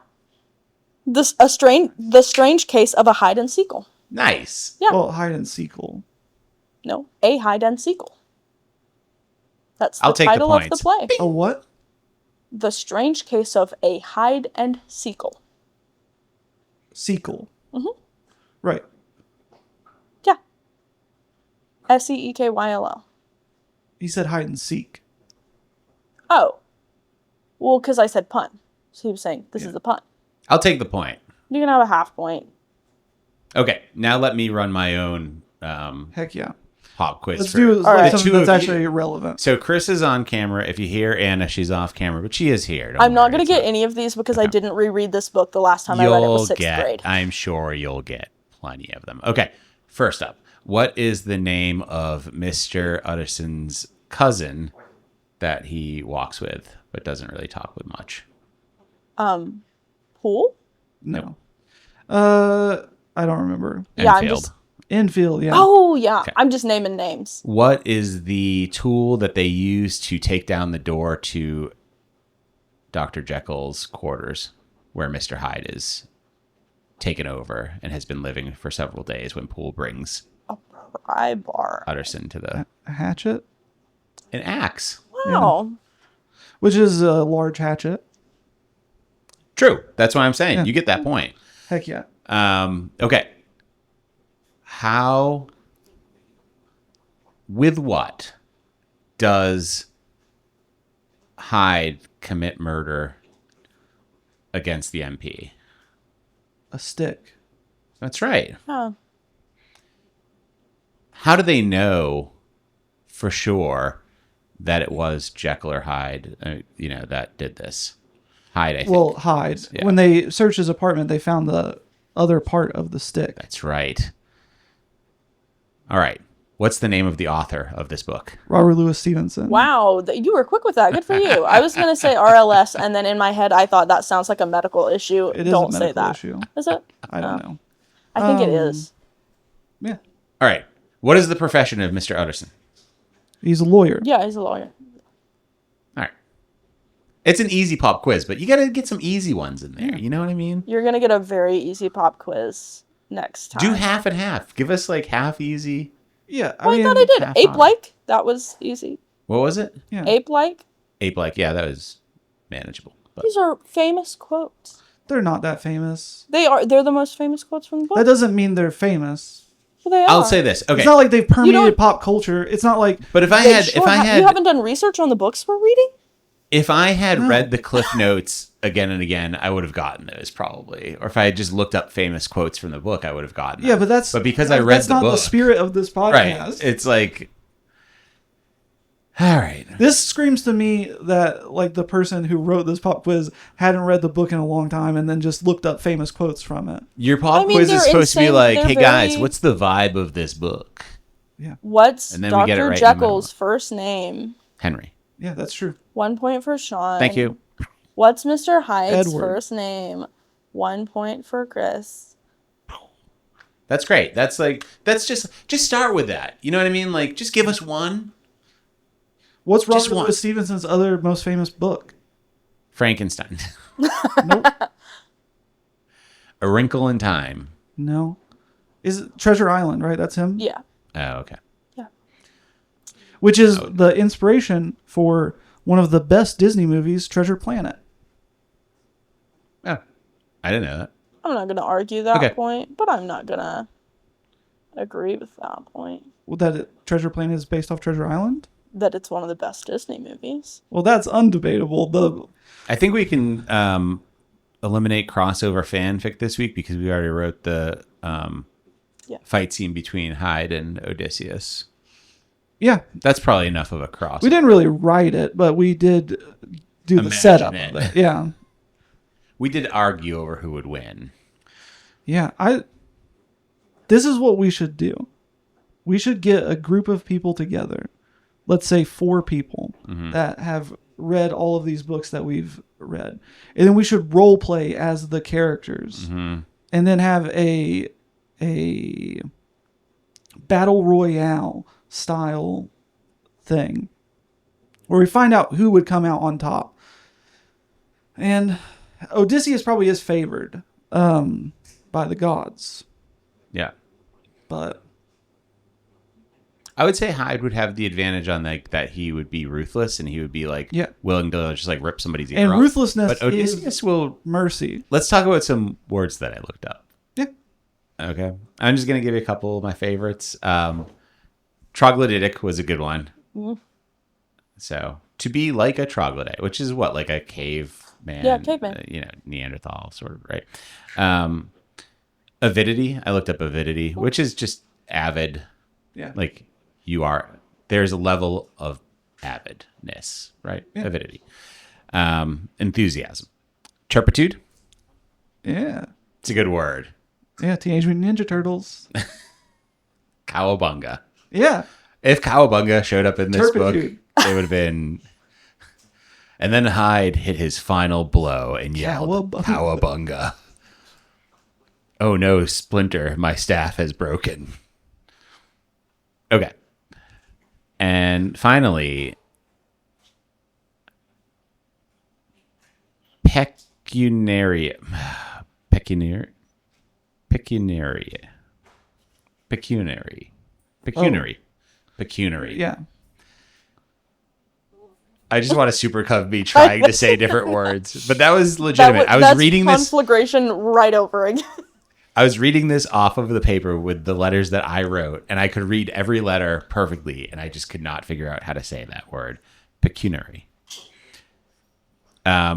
The Strange Case of a Hide and Sequel. Nice. Yeah. Well, Hide and Sequel. No, a Hide and Sequel. That's the I'll take the title of the points. play. A what? The Strange Case of a Hide and Sequel. Sequel. Mhm. Right. Yeah. Seekyll. He said hide and seek. Oh. Well, because I said pun. So he was saying, this is a pun. I'll take the point. You can have a half point. Okay, now let me run my own Heck yeah. pop quiz. Let's for do All right. something The two that's of actually irrelevant. So Chris is on camera. If you hear Anna, she's off camera, but she is here. Don't I'm not worry, going to it's get any of these because I didn't reread this book the last time I read it was sixth grade. I'm sure you'll get plenty of them. Okay, first up, what is the name of Mr. Utterson's cousin that he walks with but doesn't really talk with much? Pool? No. I don't remember. Yeah, I'm Enfield. just- Infield, yeah. Oh, yeah. I'm just naming names. What is the tool that they use to take down the door to Dr. Jekyll's quarters, where Mr. Hyde is taken over and has been living for several days when Poole brings A pry bar. Utterson to the... A hatchet, An axe. Wow. which is a large hatchet. True. That's what I'm saying. Yeah. You get that point. Heck yeah. Okay. How, with what does Hyde commit murder against the MP? A stick. That's right. Oh. How do they know for sure that it was Jekyll or Hyde, that did this? Hyde, I think. Well, Hyde. Yeah. When they searched his apartment, they found the other part of the stick. That's right. All right. What's the name of the author of this book? Robert Louis Stevenson. Wow. You were quick with that. Good for you. I was going to say RLS, and then in my head, I thought that sounds like a medical issue. It is Don't a say medical that. issue. Is it? I don't know. I think it is. Yeah. All right. What is the profession of Mr. Utterson? He's a lawyer. Yeah, he's a lawyer. All right. It's an easy pop quiz, but you got to get some easy ones in there. You know what I mean? You're going to get a very easy pop quiz next time. Do half and half. Give us like half easy. Yeah. Oh, I thought I did. half Ape-like? That was easy. What was it? Yeah. Ape-like? Ape-like. Yeah, that was manageable. But These are famous quotes. They're not that famous. They're the most famous quotes from the book. That doesn't mean they're famous. Well, they are. I'll say this. Okay. It's not like they've don't- permeated pop culture. It's not like But if I They had sure if you haven't done research on the books we're reading? read the Cliff Notes again and again, I would have gotten those probably. Or if I had just looked up famous quotes from the book, I would have gotten them. But because I read that's the not book, the spirit of this podcast. right? It's like, all right. This screams to me that like the person who wrote this pop quiz hadn't read the book in a long time and then just looked up famous quotes from it. Your pop I mean, quiz is they're supposed to be insane. like, They're hey guys, very- what's the vibe of this book? What's And then we get it Dr. right in the middle. Jekyll's first name? Henry. Yeah, that's true. 1 point for Shawn. Thank you. What's Mr. Hyde's Edward. first name? 1 point for Chris. That's great. That's just start with that. You know what I mean? Like, just give us one. What's Just Robert one. Louis Stevenson's other most famous book? Frankenstein. Nope. A Wrinkle in Time. No. Is it Treasure Island, right? That's him? Yeah. Oh, okay. Yeah. Which is the inspiration for one of the best Disney movies, Treasure Planet. Oh, I didn't know that. I'm not going to argue that Okay. point, but I'm not going to agree with that point. Well, Treasure Planet is based off Treasure Island? That it's one of the best Disney movies. Well, that's undebatable. I think we can eliminate crossover fanfic this week because we already wrote the fight scene between Hyde and Odysseus. Yeah, That's probably enough of a crossover. we didn't really write it, but we did do the Imagine setup it. of it. Yeah. We did argue over who would win. Yeah, this is what we should do. We should get a group of people together. Let's say 4 people that have read all of these books that we've read. And then we should role play as the characters. And then have a battle royale style thing where we find out who would come out on top. And Odysseus probably is favored by the gods, Yeah. but I would say Hyde would have the advantage on like that he would be ruthless and he would be like Yeah. willing to just like rip somebody's ear and off. ruthlessness But Odysseus is will. mercy. Let's talk about some words that I looked up. Yeah. Okay. I'm just gonna give you a couple of my favorites. Troglodytic was a good one. So to be like a troglodyte, which is what, like a caveman? Yeah, caveman. Neanderthal sort of, right? Avidity. I looked up avidity, which is just avid. Yeah. Like there's a level of avidness, right? Yeah. Avidity. Enthusiasm. Turpitude. Yeah. It's a good word. Yeah, Teenage Mutant Ninja Turtles. Cowabunga. Yeah. If Cowabunga showed up in this Turpitude. book, it would have been... And then Hyde hit his final blow and yelled, Cowabunga. Cowabunga. Oh no, Splinter, my staff has broken. Okay. And finally, pecuniary. Pecuniary. Yeah. I just want to super cov me trying to say different words, but that was legitimate. I was That's reading this. conflagration right over again. I was reading this off of the paper with the letters that I wrote, and I could read every letter perfectly, and I just could not figure out how to say that word. Pecuniary.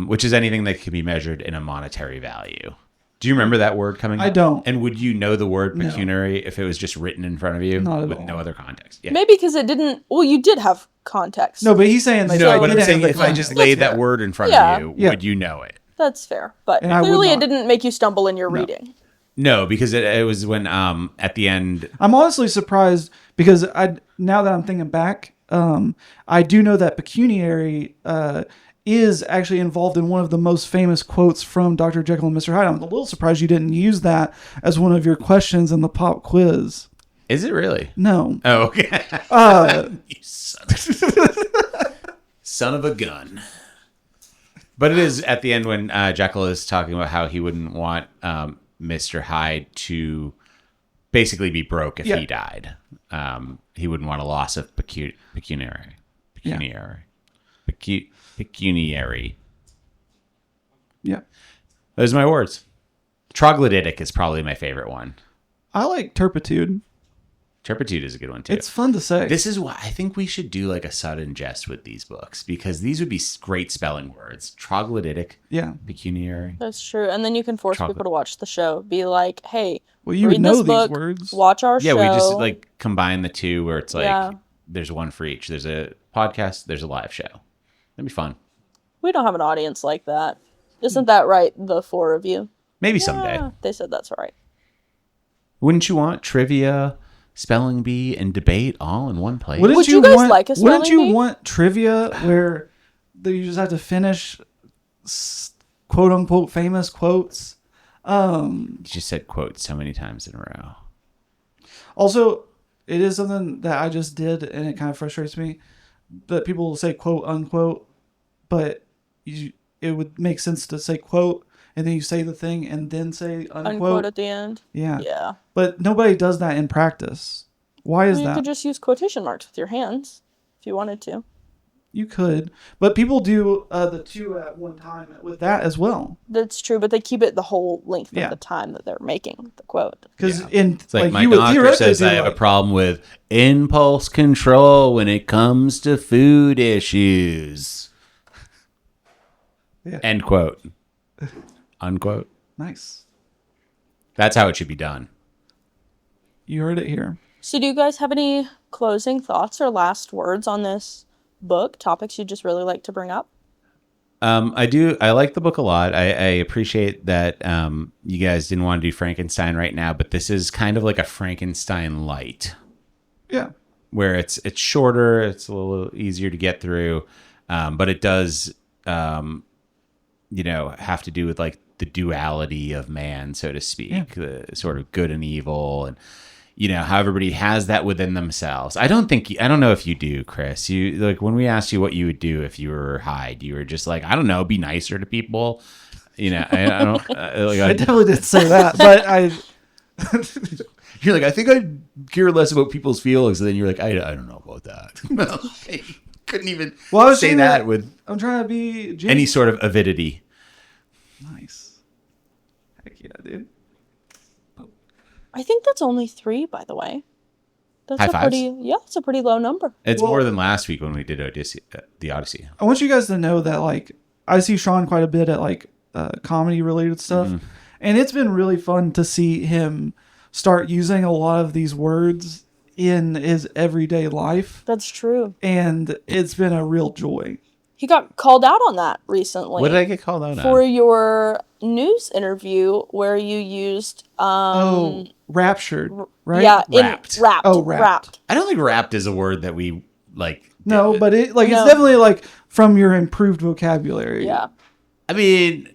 Which is anything that can be measured in a monetary value. Do you remember that word coming up? I don't. And would you know the word pecuniary if it was just written in front of you Not at with all. no other context? Yeah. Maybe because it didn't. Well, you did have context. No, but he's saying like, No, but it I'm saying has if a I just context. laid that fair. word in front Yeah. of you, Yeah. would you know it? That's fair, but And I would clearly it not. didn't make you stumble in your reading. No, because it was when at the end. I'm honestly surprised because now that I'm thinking back, I do know that pecuniary is actually involved in one of the most famous quotes from Dr. Jekyll and Mr. Hyde. I'm a little surprised you didn't use that as one of your questions in the pop quiz. Is it really? No. Oh, okay. You son of a gun. But it is at the end when Jekyll is talking about how he wouldn't want Mr. Hyde to basically be broke if he died. He wouldn't want a loss of pecuniary. Pecuniary. Yeah. Those are my words. Troglodytic is probably my favorite one. I like turpitude. Turpitude is a good one too. It's fun to say. This is why I think we should do like a sudden jest with these books because these would be great spelling words. Troglodytic. Yeah. Pecuniary. That's true. And then you can force people to watch the show. Be like, hey, Well, you read would know this these book, words. watch our Yeah, show. we just like combine the two where it's like Yeah. there's one for each. There's a podcast, there's a live show. That'd be fun. We don't have an audience like that. Isn't that right, the four of you? Maybe someday. Yeah, they said that's right. Wouldn't you want trivia, spelling bee, and debate all in one place? Would you guys like a Wouldn't spelling you bee? want trivia where you just have to finish quote unquote famous quotes? You just said quotes so many times in a row. Also, it is something that I just did, and it kind of frustrates me that people will say quote unquote, but it would make sense to say quote and then you say the thing and then say unquote. Unquote at the end. Yeah. Yeah. But nobody does that in practice. Why is You that? could just use quotation marks with your hands if you wanted to. You could, but people do the two at one time with that as well. That's true, but they keep it the whole length Yeah. of the time that they're making the quote. Because Yeah. in It's like my you would doctor theoretically says do I have a like- problem with impulse control when it comes to food issues. Yeah. End quote. Unquote. Nice. That's how it should be done. You heard it here. So do you guys have any closing thoughts or last words on this book? Topics you'd just really like to bring up? I do. I like the book a lot. I appreciate that you guys didn't want to do Frankenstein right now, but this is kind of like a Frankenstein light, Yeah. where it's shorter, it's a little easier to get through, but it does, have to do with like the duality of man, so to speak, the sort of good and evil, and how everybody has that within themselves. I don't know if you do, Chris. You like when we asked you what you would do if you were Hyde, you were just like, I don't know, be nicer to people. I don't. I definitely didn't say that, but I. You're like, I think I'd care less about people's feelings, and then you're like, I don't know about that. You couldn't even Well, I was say saying that with I'm trying to be any sort of avidity. Nice. Heck yeah, dude. I think that's only 3, by the way. That's High a fives? it's a pretty low number. It's Well- more than last week when we did the Odyssey. I want you guys to know that like I see Shawn quite a bit at like comedy related stuff, and it's been really fun to see him start using a lot of these words in his everyday life. That's true. And it's been a real joy. He got called out on that recently. What did I get called out for on? your news interview where you used Raptured, right? Yeah, Wrapped. Wrapped. Oh, Wrapped. I don't think wrapped is a word that we like. No, but it No. it's definitely like from your improved vocabulary. Yeah. I mean,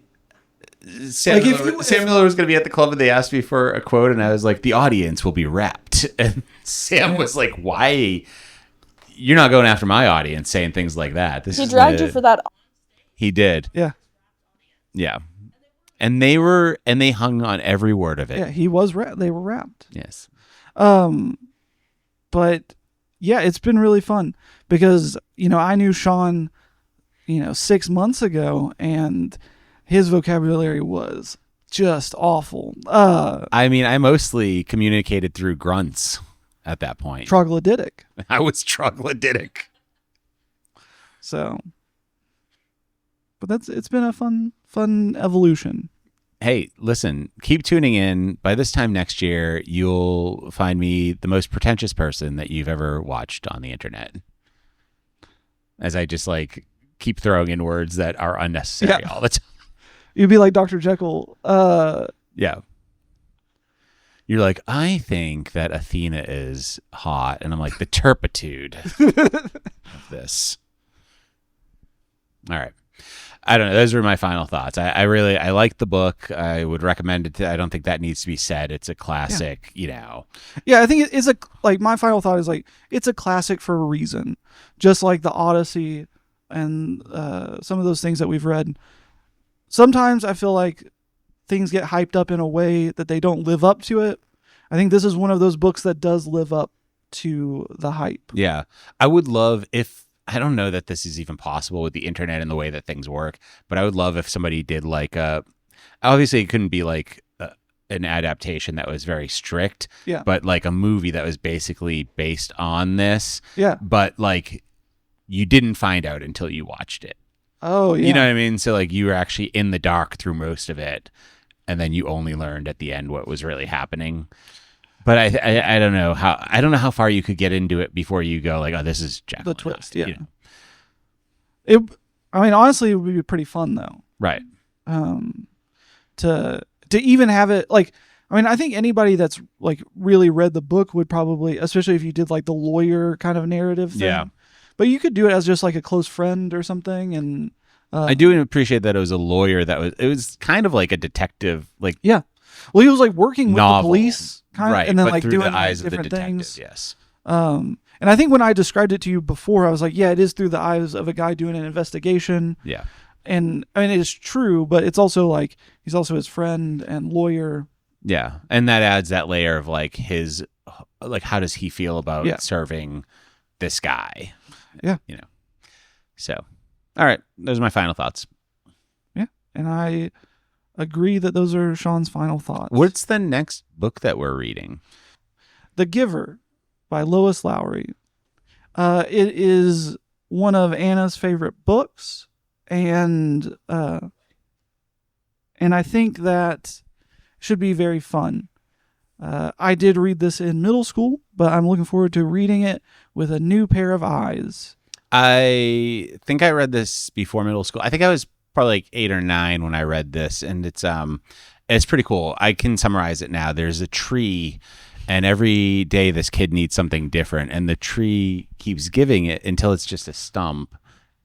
Sam, Like, if Miller, you- Sam Miller was going to be at the club and they asked me for a quote and I was like, the audience will be wrapped. And Sam was like, why? You're not going after my audience saying things like that. He dragged you for that. He did. Yeah. Yeah. And they hung on every word of it. Yeah, he was they were wrapped. Yes. But yeah, it's been really fun because, I knew Shawn, 6 months ago, and his vocabulary was just awful. I mean, I mostly communicated through grunts at that point. Troglodytic. I was troglodytic. So, but it's been a fun evolution. Hey, listen, keep tuning in. By this time next year, you'll find me the most pretentious person that you've ever watched on the internet. As I just keep throwing in words that are unnecessary all the time. You'd be like Dr. Jekyll. Yeah. You're like, I think that Athena is hot. And I'm like, the turpitude of this. All right. I don't know. Those are my final thoughts. I like the book. I would recommend it. I don't think that needs to be said. It's a classic, Yeah, I think it's my final thought is it's a classic for a reason. Just like the Odyssey and some of those things that we've read. Sometimes I feel like things get hyped up in a way that they don't live up to it. I think this is one of those books that does live up to the hype. Yeah. I would love if, I don't know that this is even possible with the internet and the way that things work, but I would love if somebody did obviously it couldn't be an adaptation that was very strict, Yeah. but a movie that was basically based on this. Yeah. But you didn't find out until you watched it. Oh, yeah. You know what I mean? So you were actually in the dark through most of it, and then you only learned at the end what was really happening. But I don't know how far you could get into it before you go oh, this is Jekyll The and twist, Hyde, yeah. Honestly, it would be pretty fun though. Right. To even have it I think anybody that's really read the book would probably, especially if you did the lawyer kind of narrative thing. Yeah. But you could do it as just a close friend or something, and I do appreciate that it was a lawyer it was kind of like a detective, yeah. Well, he was working with novel. the police, kind right, of, and then but through doing the eyes of the different detective. things. Yes. And I think when I described it to you before, I was like, yeah, it is through the eyes of a guy doing an investigation. Yeah. And it's true, but it's also he's also his friend and lawyer. Yeah, and that adds that layer of his how does he feel about Yeah. serving this guy? Yeah. So, all right, those are my final thoughts. Yeah, and I agree that those are Shawn's final thoughts. What's the next book that we're reading? The Giver by Lois Lowry. It is one of Anna's favorite books, and I think that should be very fun. I did read this in middle school, but I'm looking forward to reading it with a new pair of eyes. I think I read this before middle school. I think I was probably 8 or 9 when I read this, and it's pretty cool. I can summarize it now. There's a tree, and every day this kid needs something different, and the tree keeps giving it until it's just a stump,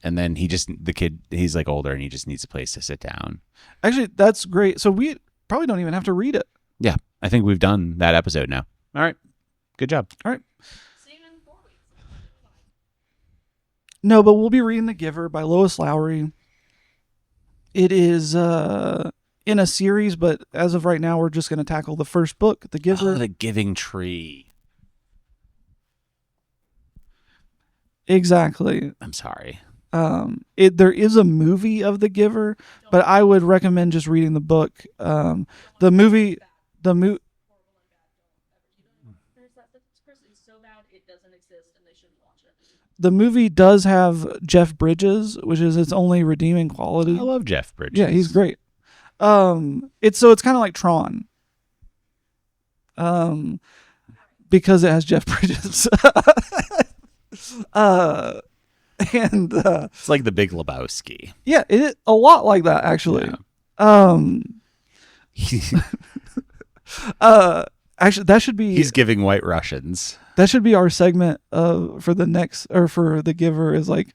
and then the kid, he's older, and he just needs a place to sit down. Actually, that's great. So we probably don't even have to read it. Yeah, I think we've done that episode now. All right, good job. All right. See you in 4 weeks. No, but we'll be reading The Giver by Lois Lowry. It is in a series, but as of right now, we're just going to tackle the first book, The Giver. Oh, the giving tree. Exactly. I'm sorry. There is a movie of The Giver, but I would recommend just reading the book. The movie. There's that person is so bad it doesn't exist and they shouldn't watch it. The movie does have Jeff Bridges, which is its only redeeming quality. I love Jeff Bridges. Yeah, he's great. It's kind of like Tron. because it has Jeff Bridges. And It's like the Big Lebowski. yeah, it a lot like that actually. Actually, that should be He's giving White Russians. that should be our segment for the next or for The Giver is like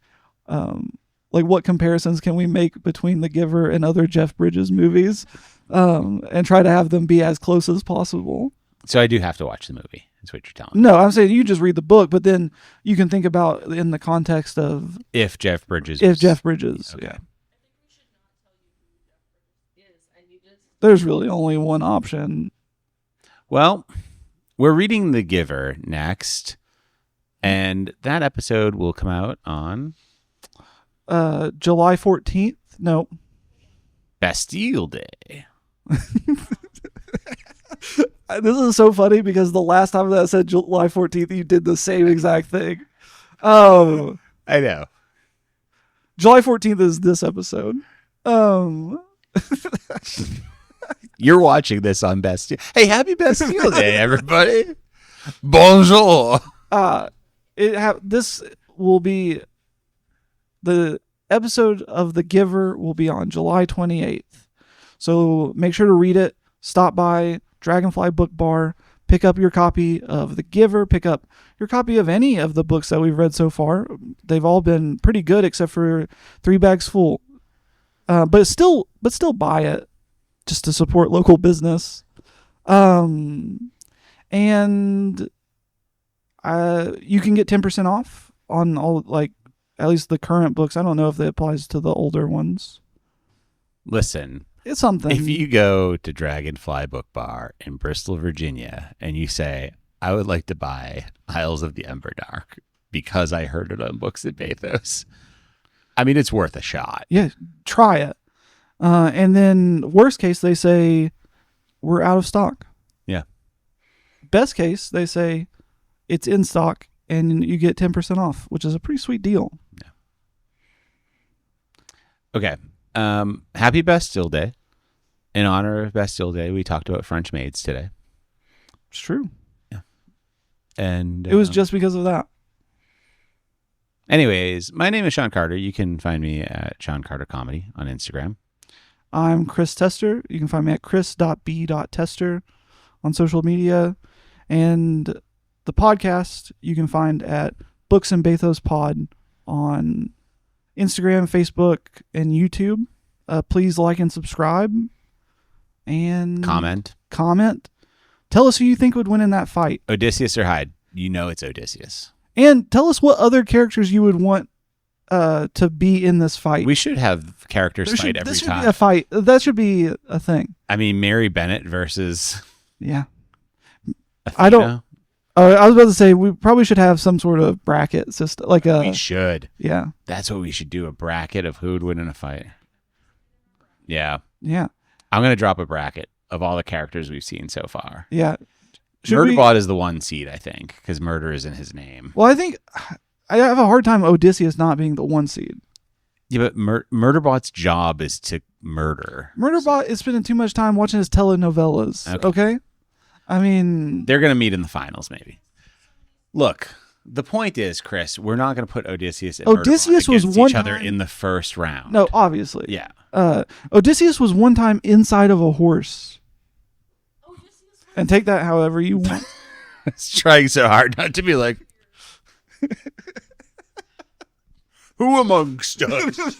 what comparisons can we make between The Giver and other Jeff Bridges movies, and try to have them be as close as possible. So I do have to watch the movie. That's what you're telling me. No, I'm saying you just read the book, but then you can think about in the context of If Jeff Bridges. Jeff Bridges. Okay. Yeah. There's really only one option. Well, we're reading The Giver next, and that episode will come out on July 14th. No. Bastille Day. This is so funny because the last time that said July 14th, you did the same exact thing. Oh, I know. July 14th is this episode. You're watching this on Bastille. Hey, happy Bastille Day, everybody. Bonjour. This will be the episode of The Giver will be on July 28th. So make sure to read it. Stop by Dragonfly Book Bar, pick up your copy of The Giver, pick up your copy of any of the books that we've read so far. They've all been pretty good except for 3 Bags Full. But still buy it just to support local business. And you can get 10% off on all, like, at least the current books. I don't know if that applies to the older ones. Listen. It's something. If you go to Dragonfly Book Bar in Bristol, Virginia, and you say, I would like to buy Isles of the Emberdark because I heard it on Books at Bathos, I mean, it's worth a shot. Yeah, try it. And then worst case, they say, we're out of stock. Yeah. Best case, they say, it's in stock and you get 10% off, which is a pretty sweet deal. Yeah. Okay. Happy Bastille Day. In honor of Bastille Day, we talked about French maids today. It's true. Yeah. And it was just because of that. Anyways, my name is Shawn Carter. You can find me at Shawn Carter Comedy on Instagram. I'm Chris Tester. You can find me at chris.b.tester on social media. And the podcast you can find at Books and Bathos Pod on Instagram, Facebook, and YouTube. Please like and subscribe. And comment. Tell us who you think would win in that fight. Odysseus or Hyde. You know it's Odysseus. And tell us what other characters you would want to be in this fight. We should have characters fight every this should time. Be a fight. That should be a thing. I mean, Mary Bennett versus... Yeah. Athena. I don't... I was about to say, we probably should have some sort of bracket system. We should. Yeah. That's what we should do, a bracket of who would win in a fight. Yeah. Yeah. I'm going to drop a bracket of all the characters we've seen so far. Yeah. Murderbot is the 1 seed, I think, because murder is in his name. Well, I think I have a hard time Odysseus not being the 1 seed. Yeah, but Murderbot's job is to murder. Murderbot is spending too much time watching his telenovelas. Okay? I mean... They're going to meet in the finals, maybe. Look, the point is, Chris, we're not going to put Odysseus and Odysseus Murderbot was against one each other time... in the first round. No, obviously. Yeah. Odysseus was one time inside of a horse. And take that however you want. It's trying so hard not to be like, who amongst us?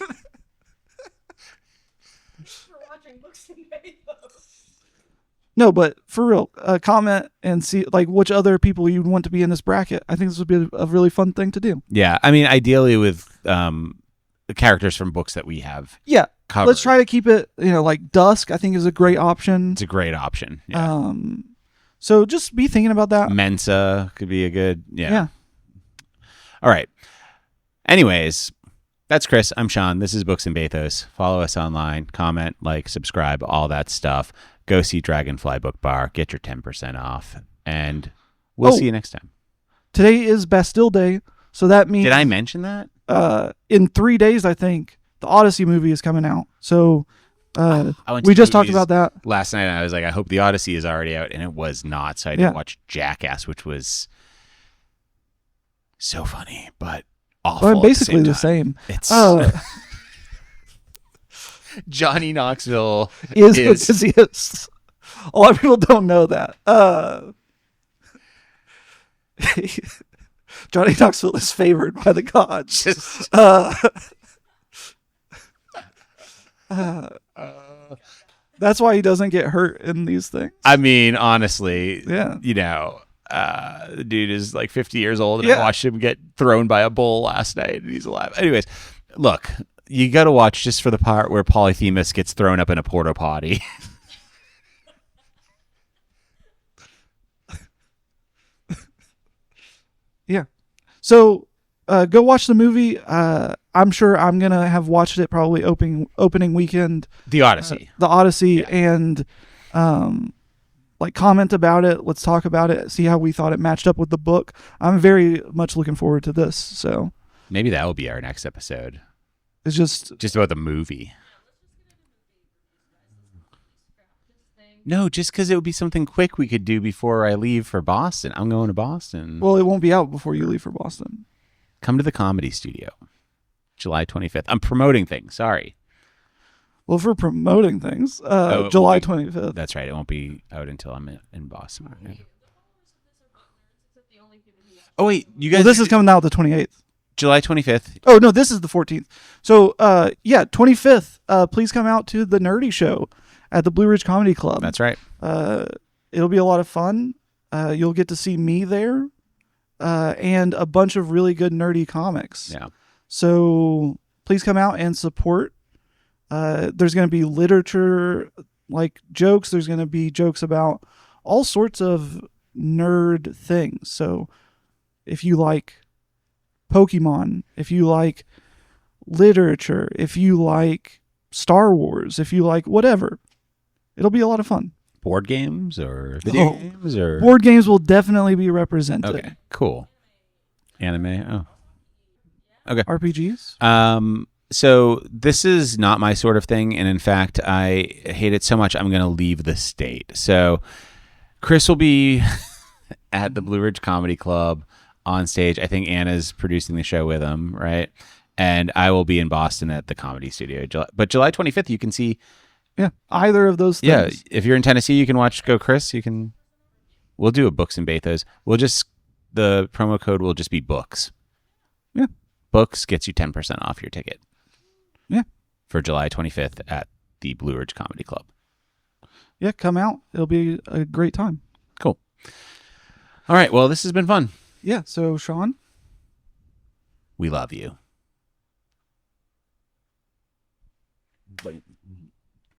No, but for real, comment and see like which other people you'd want to be in this bracket. I think this would be a really fun thing to do. Yeah, I mean, ideally with the characters from books that we have. Yeah, covered. Let's try to keep it. Like Dusk, I think is a great option. It's a great option. Yeah. So just be thinking about that. Mensa could be a good. Yeah. All right. Anyways, that's Chris. I'm Shawn. This is Books and Bathos. Follow us online. Comment, like, subscribe, all that stuff. Go see Dragonfly Book Bar. Get your 10% off. And we'll see you next time. Today is Bastille Day. So that means... Did I mention that? In 3 days, I think, the Odyssey movie is coming out. So I went We to just talked movies about that. last night, and I was like, I hope the Odyssey is already out, and it was not. So I did watch Jackass, which was so funny, but awful. Well, basically at the the same same. time. It's Johnny Knoxville is Odysseus. A lot of people don't know that. Johnny Knoxville is favored by the gods. just That's why he doesn't get hurt in these things. I mean, honestly, Yeah. The dude is like 50 years old, and I watched him get thrown by a bull last night, and he's alive. Anyways, look, you got to watch just for the part where Polyphemus gets thrown up in a porta potty. Yeah. So go watch the movie. I'm sure I'm going to have watched it probably opening weekend. The Odyssey. The Odyssey, and like comment about it. Let's talk about it. See how we thought it matched up with the book. I'm very much looking forward to this. So Maybe that will be our next episode. it's just Just about the movie. No, just because it would be something quick we could do before I leave for Boston. I'm going to Boston. well, it won't be out before you leave for Boston. Come to the Comedy Studio, July 25th. I'm promoting things. Sorry. Well, for promoting things, it July won't be- 25th. That's right. It won't be out until I'm in Boston. Oh, wait. You guys. Well, this is coming out the 28th. July 25th. Oh, no, this is the 14th. So, 25th, please come out to the Nerdy Show at the Blue Ridge Comedy Club. That's right. It'll be a lot of fun. You'll get to see me there and a bunch of really good nerdy comics. Yeah. So please come out and support. There's going to be literature, like jokes. There's going to be jokes about all sorts of nerd things. So if you like Pokemon, if you like literature, if you like Star Wars, if you like whatever, it'll be a lot of fun. Board games or video games or Board games will definitely be represented. Okay, cool. Anime. Oh. Okay. RPGs? So this is not my sort of thing, and in fact, I hate it so much I'm going to leave the state. So Chris will be at the Blue Ridge Comedy Club on stage. I think Anna's producing the show with him, right? And I will be in Boston at the Comedy Studio. But July 25th, you can see. Yeah, either of those things. Yeah, if you're in Tennessee, you can watch Go Chris. We'll do a Books and Bathos. The promo code will just be books. Yeah. Books gets you 10% off your ticket. Yeah. For July 25th at the Blue Ridge Comedy Club. Yeah, come out. It'll be a great time. Cool. All right. Well, this has been fun. Yeah, so Shawn? We love you.